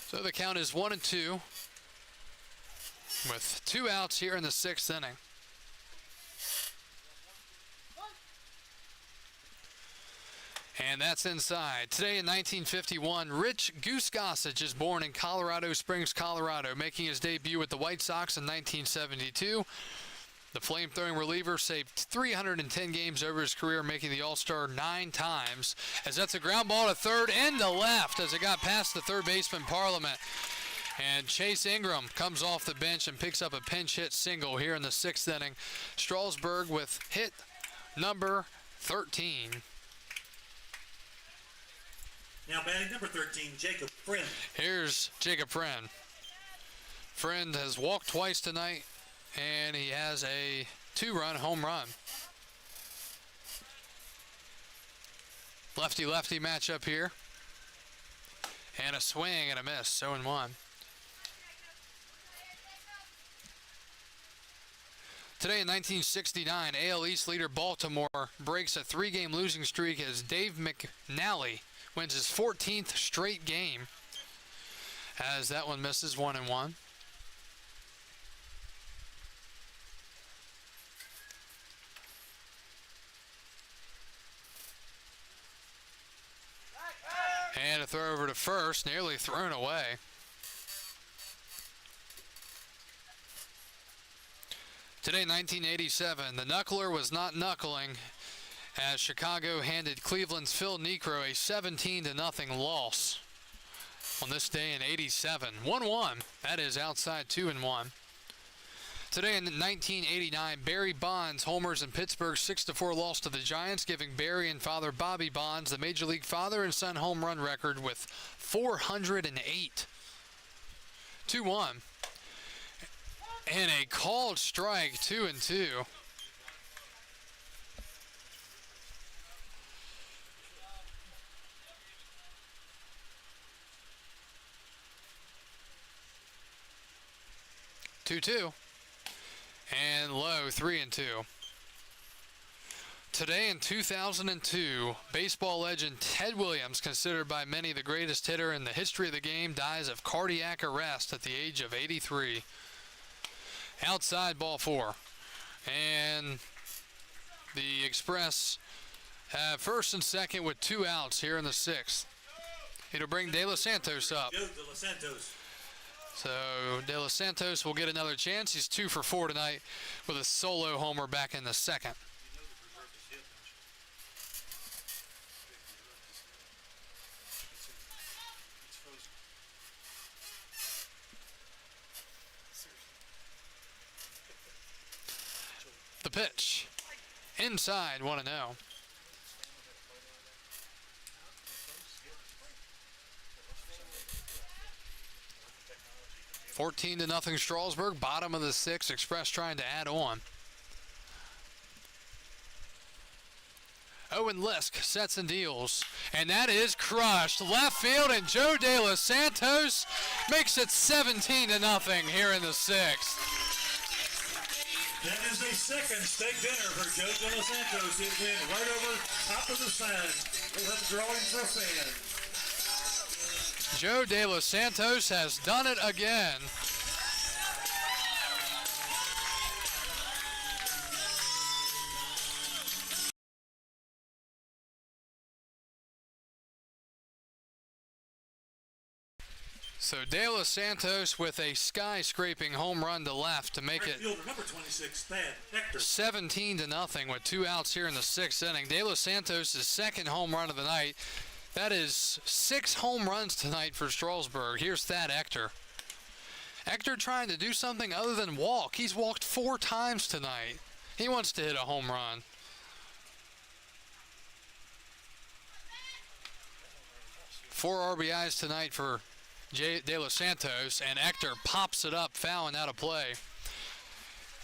So the count is 1-2. With 2 outs here in the 6th inning. And that's inside. Today in 1951, Rich Goose Gossage is born in Colorado Springs, Colorado, making his debut with the White Sox in 1972. The flame-throwing reliever saved 310 games over his career, making the All-Star 9 times. As that's a ground ball to third and to left as it got past the third baseman Parliament. And Chase Ingram comes off the bench and picks up a pinch hit single here in the 6th inning. Strasburg with hit number 13. Now batting number 13, Jacob Friend. Here's Jacob Friend. Friend has walked twice tonight, and he has a 2-run home run. Lefty-lefty matchup here. And a swing and a miss, 0-1. Today in 1969, AL East leader Baltimore breaks a 3-game losing streak as Dave McNally wins his 14th straight game, as that one misses, 1-1. And a throw over to first, nearly thrown away. Today, 1987, the knuckler was not knuckling as Chicago handed Cleveland's Phil Niekro a 17-0 loss on this day in 87. 1-1. That is outside 2-1. Today in 1989, Barry Bonds homers in Pittsburgh's 6-4 loss to the Giants, giving Barry and father Bobby Bonds the Major League father and son home run record with 408. 2-1. And a called strike, 2-2. And low, 3-2. Today in 2002, baseball legend Ted Williams, considered by many the greatest hitter in the history of the game, dies of cardiac arrest at the age of 83. Outside, ball 4. And the Express have first and second with 2 outs here in the 6th. It'll bring De Los Santos up. Joe De Los Santos. So De Los Santos will get another chance. He's 2 for 4 tonight with a solo homer back in the 2nd. The pitch. Inside, 1-0. 14-0 Strasburg, bottom of the 6th. Express trying to add on. Owen Lisk sets and deals, and that is crushed. Left field, and Joe De Los Santos makes it 17-0 here in the 6th. That is a second steak dinner for Joe De Los Santos. He's in right over top of the sign. We'll have a drawing for a fan. Joe De Los Santos has done it again. So De Los Santos with a sky-scraping home run to left to make it Fielder, number 26, Thad Hector. 17-0 with 2 outs here in the 6th inning. De Los Santos' second home run of the night. That is 6 home runs tonight for Strasburg. Here's Thad Hector. Hector trying to do something other than walk. He's walked 4 times tonight. He wants to hit a home run. Four RBIs tonight for De Los Santos, and Hector pops it up, fouling out of play.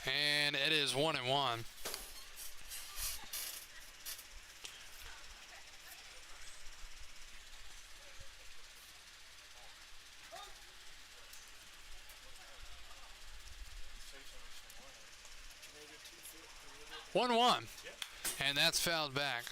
And it is 1-1. One, and that's fouled back.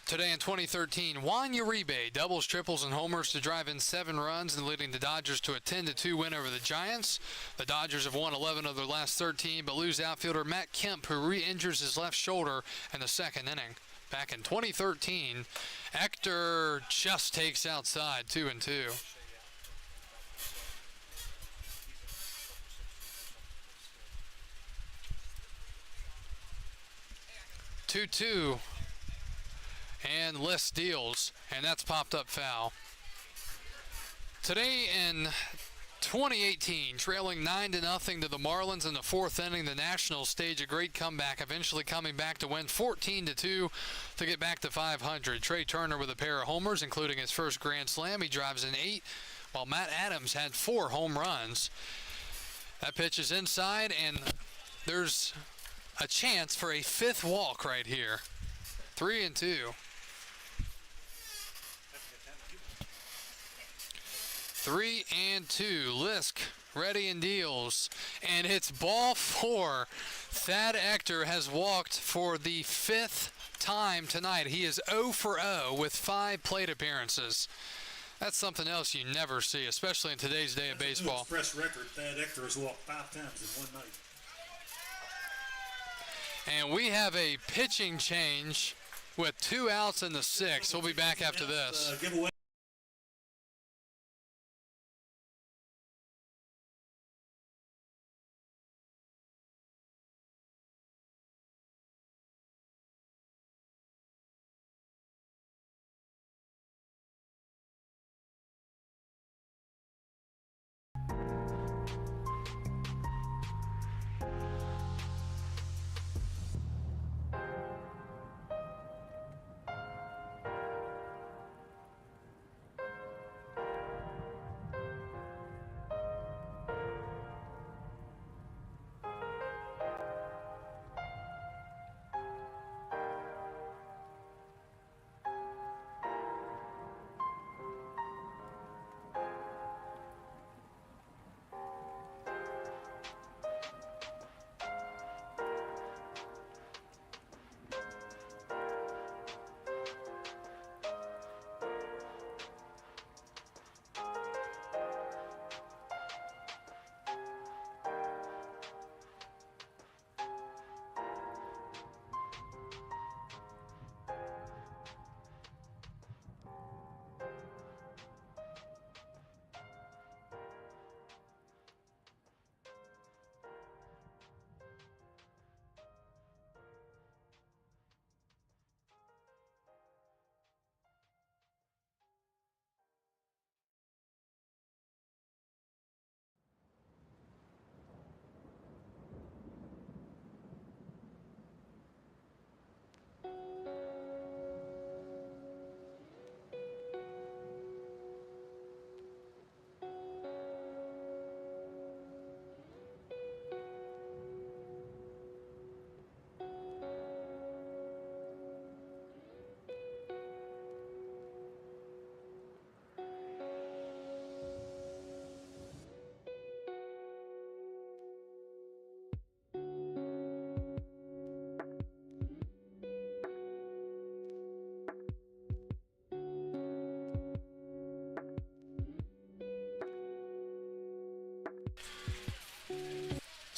Today in 2013, Juan Uribe doubles, triples, and homers to drive in 7 runs and leading the Dodgers to a 10-2 win over the Giants. The Dodgers have won 11 of their last 13, but lose outfielder Matt Kemp, who re-injures his left shoulder in the 2nd inning. Back in 2013, Hector just takes outside, 2-2. 2-2. And List deals, and that's popped up foul. Today in 2018, trailing 9-0 to the Marlins in the 4th inning, the Nationals stage a great comeback, eventually coming back to win 14-2 to get back to 500. Trey Turner with a pair of homers, including his first grand slam. He drives in 8, while Matt Adams had 4 home runs. That pitch is inside, and there's a chance for a 5th walk right here. 3-2. 3-2. Lisk ready and deals, and it's ball 4. Thad Hector has walked for the 5th time tonight. He is 0 for 0 with 5 plate appearances. That's something else you never see, especially in today's day of baseball. Express record. Thad Hector has walked 5 times in one night. And we have a pitching change with 2 outs in the 6th. We'll be back after this. Giveaway.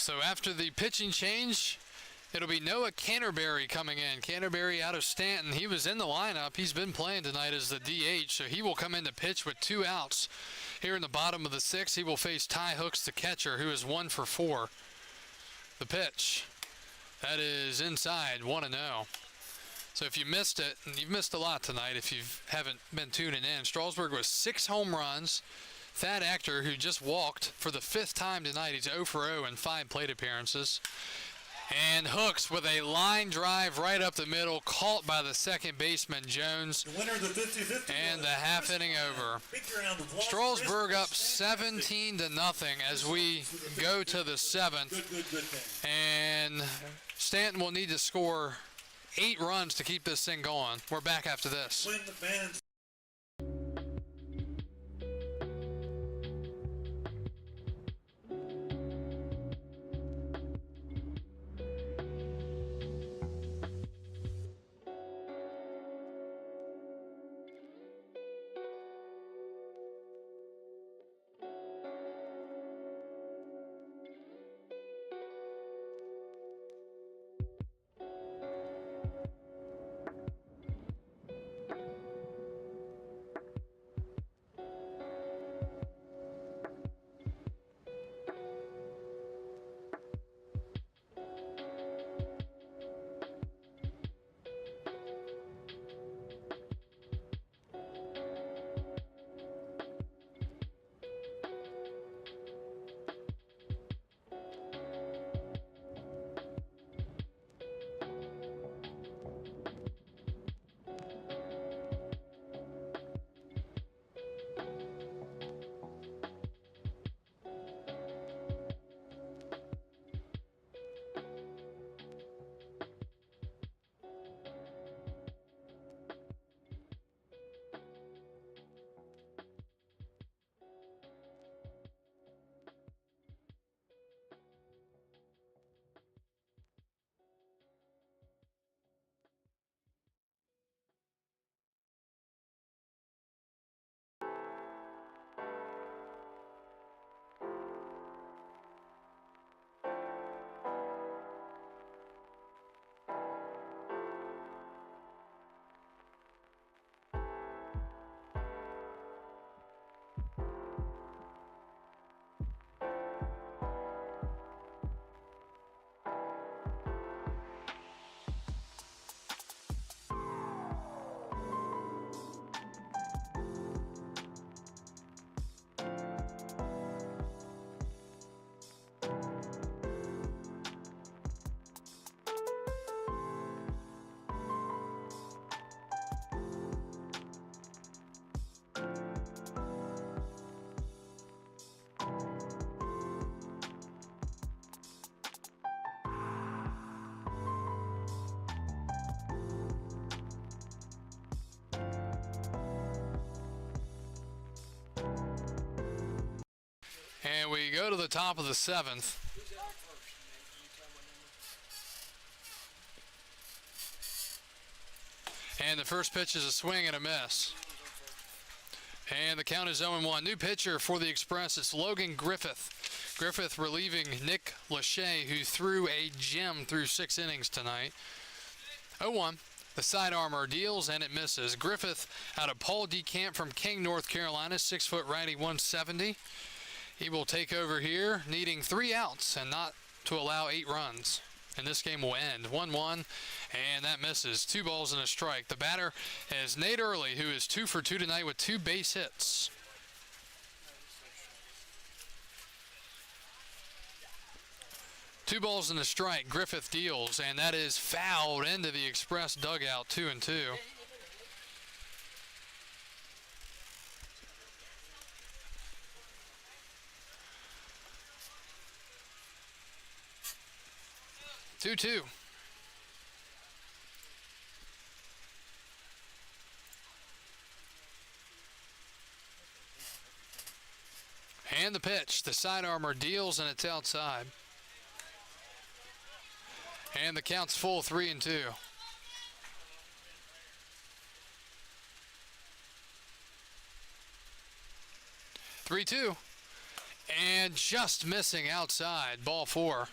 So after the pitching change, it'll be Noah Canterbury coming in. Canterbury out of Staunton. He was in the lineup. He's been playing tonight as the DH, so he will come in to pitch with 2 outs. Here in the bottom of the 6th, he will face Ty Hooks, the catcher, who is 1 for 4. The pitch. That is inside, 1-0. So if you missed it, and you've missed a lot tonight if you haven't been tuning in, Strasburg was 6 home runs. Thad Actor, who just walked for the 5th time tonight, he's 0 for 0 in 5 plate appearances. And Hooks with a line drive right up the middle, caught by the second baseman, Jones. The winner of the 50-50. And the half inning over. Big round of applause. Strasburg up 17-0 as we go to the 7th. Good thing. And Staunton will need to score 8 runs to keep this thing going. We're back after this. When the band And we go to the top of the 7th. And the first pitch is a swing and a miss. And the count is 0-1. New pitcher for the Express, it's Logan Griffith. Griffith relieving Nick Lachey, who threw a gem through 6 innings tonight. 0-1. The sidearmer deals and it misses. Griffith out of Paul DeCamp from King, North Carolina, 6-foot righty, 170. He will take over here, needing 3 outs and not to allow 8 runs. And this game will end 1-1, and that misses. 2 balls and a strike. The batter is Nate Early, who is 2 for 2 tonight with 2 base hits. Two balls and a strike. Griffith deals, and that is fouled into the Express dugout, 2-2. 2-2. And the pitch. The side armor deals, and it's outside. And the count's full, 3-2. 3-2. And just missing outside, ball 4.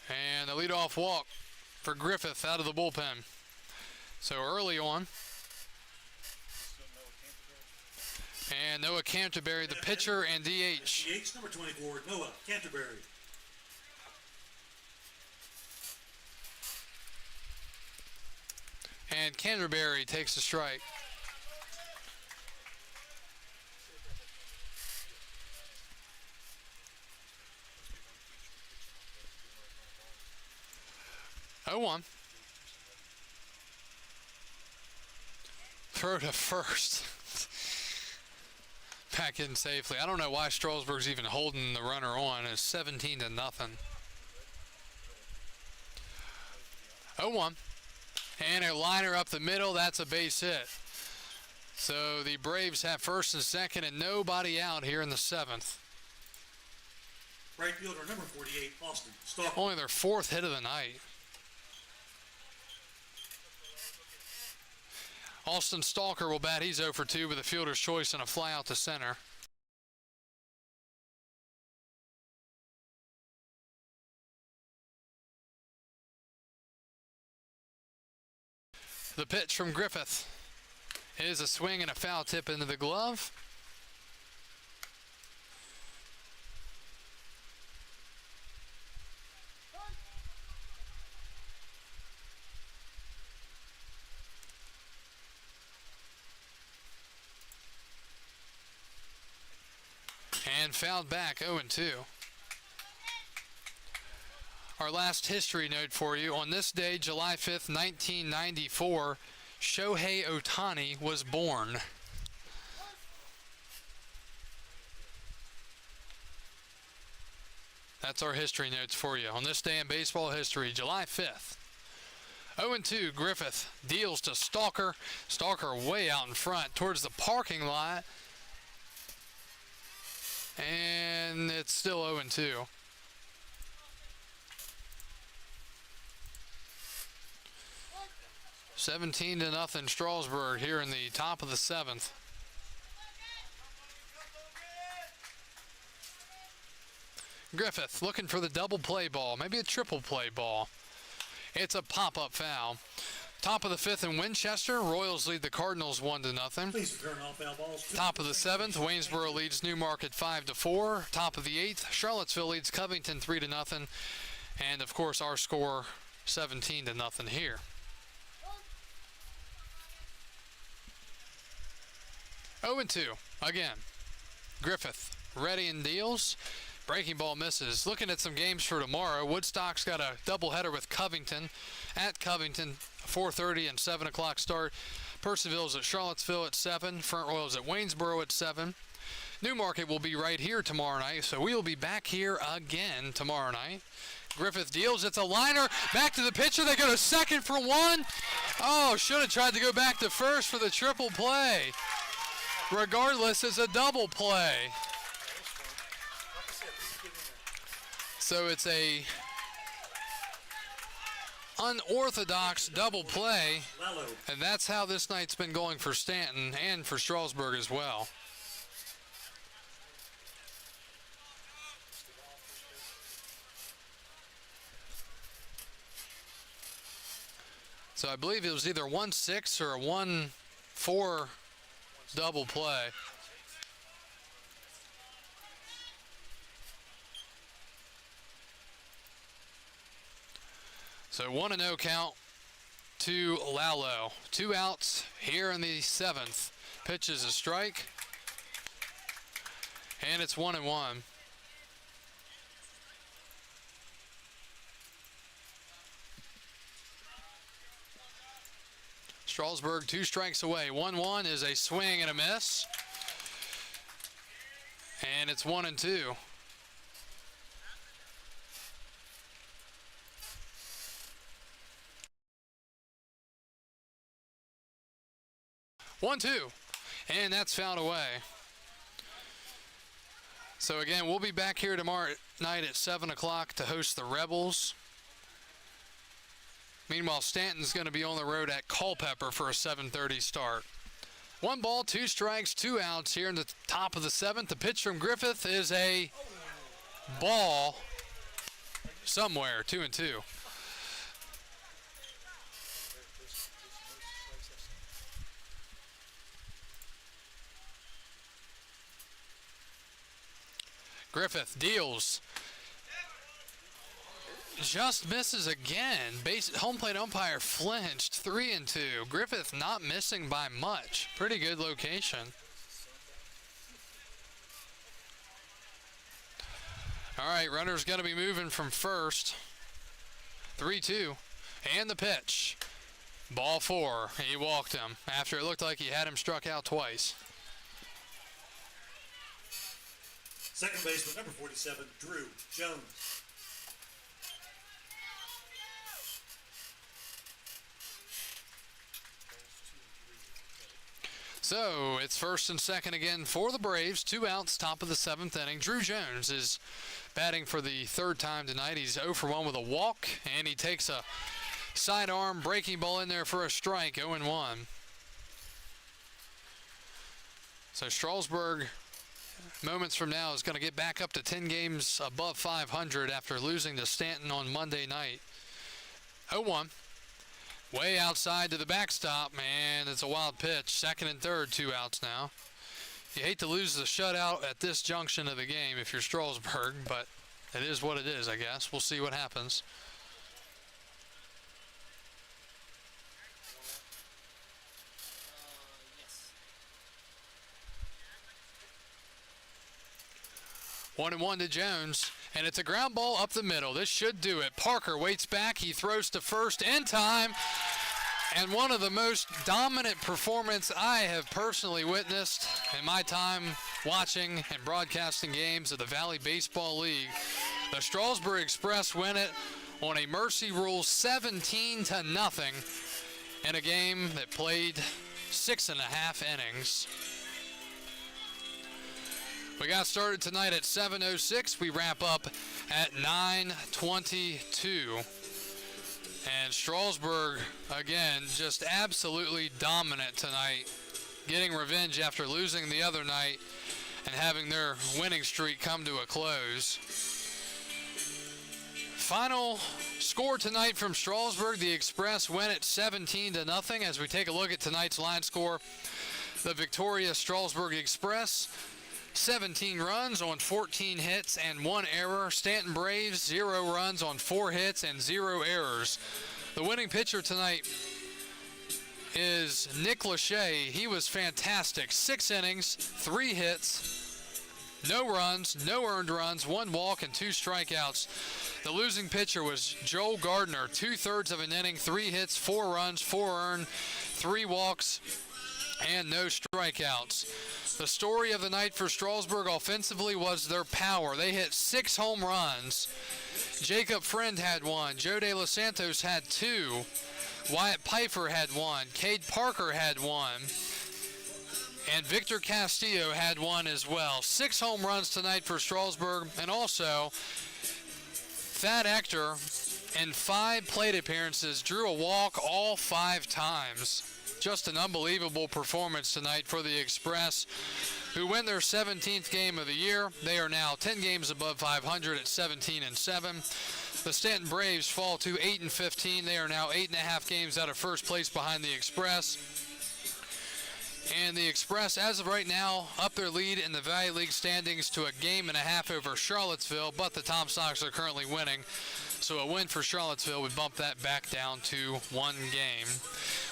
And the leadoff walk for Griffith out of the bullpen. So early on. And Noah Canterbury, the pitcher and DH. DH number 24, Noah Canterbury. And Canterbury takes a strike. Oh, 1. Throw to first. Back in safely. I don't know why Strasburg's even holding the runner on. It's 17-0. 0-1. And a liner up the middle. That's a base hit. So the Braves have first and second and nobody out here in the 7th. Right fielder number 48, Austin Staunton. Only their 4th hit of the night. Austin Stalker will bat. He's 0 for 2 with a fielder's choice and a fly out to center. The pitch from Griffith is a swing and a foul tip into the glove. And fouled back, 0-2. Our last history note for you. On this day, July 5th, 1994, Shohei Ohtani was born. That's our history notes for you. On this day in baseball history, July 5th. 0-2, Griffith deals to Stalker. Stalker way out in front towards the parking lot. And it's still 0-2. $17-0 Strasburg here in the top of the 7th. Griffith looking for the double play ball, maybe a triple play ball. It's a pop-up foul. Top of the 5th in Winchester, Royals lead the Cardinals 1-0. Please return all foul balls. Top of the 7th, Waynesboro leads Newmarket 5-4. Top of the 8th, Charlottesville leads Covington 3-0. And of course our score 17-0 here. 0-2 again. Griffith ready and deals. Breaking ball misses. Looking at some games for tomorrow. Woodstock's got a doubleheader with Covington at Covington, 4:30 and 7 o'clock start. Percival's at Charlottesville at 7. Front Royals at Waynesboro at 7. Newmarket will be right here tomorrow night, so we will be back here again tomorrow night. Griffith deals. It's a liner. Back to the pitcher. They go to second for 1. Oh, should have tried to go back to first for the triple play. Regardless, it's a double play. So it's a unorthodox double play, and that's how this night's been going for Staunton and for Strasburg as well. So I believe it was either 1-6 or a 1-4 double play. So 1-0 count to Lalo. 2 outs here in the 7th. Pitch is a strike. And it's 1-1. Strasburg 2 strikes away. 1-1 is a swing and a miss. And it's 1-2. 1-2, and that's fouled away. So again, we'll be back here tomorrow night at 7 o'clock to host the Rebels. Meanwhile, Staunton's going to be on the road at Culpeper for a 7:30 start. 1 ball, 2 strikes, 2 outs here in the top of the 7th. The pitch from Griffith is a ball somewhere, 2-2. Griffith deals. Just misses again. Home plate umpire flinched. 3-2. Griffith not missing by much. Pretty good location. All right, runner's going to be moving from first. 3-2. And the pitch. Ball 4. He walked him after it looked like he had him struck out twice. Second baseman, number 47, Drew Jones. So it's first and second again for the Braves. 2 outs, top of the 7th inning. Drew Jones is batting for the 3rd time tonight. He's 0 for 1 with a walk, and he takes a sidearm breaking ball in there for a strike, 0-1. So Strasburg, moments from now, is going to get back up to 10 games above 500 after losing to Staunton on Monday night. 0-1. Way outside to the backstop, man. It's a wild pitch. Second and third, 2 outs now. You hate to lose the shutout at this junction of the game if you're Strasburg, but it is what it is, I guess. We'll see what happens. Yes. 1-1 to Jones. And it's a ground ball up the middle. This should do it. Parker waits back. He throws to first in time. And one of the most dominant performances I have personally witnessed in my time watching and broadcasting games of the Valley Baseball League. The Strasburg Express win it on a mercy rule 17-0 in a game that played 6.5 innings. We got started tonight at 7:06. We wrap up at 9:22. And Strasburg, again, just absolutely dominant tonight, getting revenge after losing the other night and having their winning streak come to a close. Final score tonight from Strasburg. The Express win at 17-0. As we take a look at tonight's line score, the victorious Strasburg Express, 17 runs on 14 hits and 1 error. Staunton Braves, 0 runs on 4 hits and 0 errors. The winning pitcher tonight is Nick Lachey. He was fantastic. 6 innings, 3 hits, no runs, no earned runs, 1 walk, and 2 strikeouts. The losing pitcher was Joel Gardner. 2/3 of an inning, 3 hits, 4 runs, 4 earned, 3 walks, and no strikeouts. The story of the night for Strasburg offensively was their power. They hit 6 home runs. Jacob Friend had 1. Joe De Los Santos had 2. Wyatt Pfeiffer had 1. Cade Parker had 1. And Victor Castillo had 1 as well. 6 home runs tonight for Strasburg. And also, Thad Ector, in 5 plate appearances, drew a walk all 5 times. Just an unbelievable performance tonight for the Express, who win their 17th game of the year. They are now 10 games above 500 at 17-7. The Staunton Braves fall to 8-15. They are now 8.5 games out of first place behind the Express. And the Express, as of right now, up their lead in the Valley League standings to 1.5 games over Charlottesville, but the Tom Sox are currently winning. So a win for Charlottesville would bump that back down to 1 game.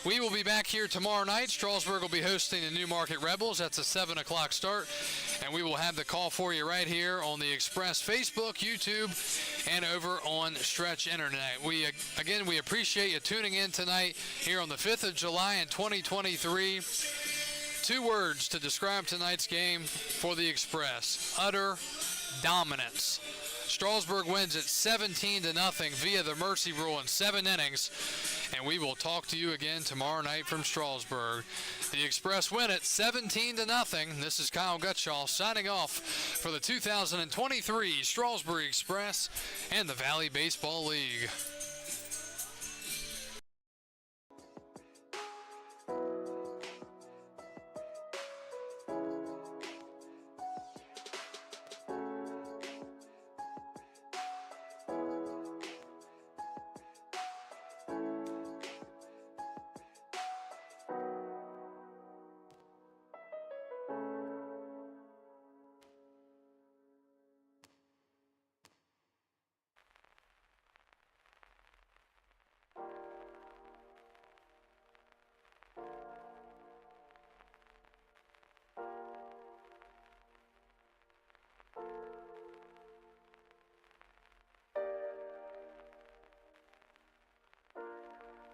We will be back here tomorrow night. Strasburg will be hosting the Newmarket Rebels. That's a 7 o'clock start. And we will have the call for you right here on the Express Facebook, YouTube, and over on Stretch Internet. We appreciate you tuning in tonight here on the 5th of July in 2023. 2 words to describe tonight's game for the Express: utter dominance. Strasburg wins at 17-0 via the mercy rule in 7 innings. And we will talk to you again tomorrow night from Strasburg. The Express win at 17-0. This is Kyle Gutschall signing off for the 2023 Strasburg Express and the Valley Baseball League.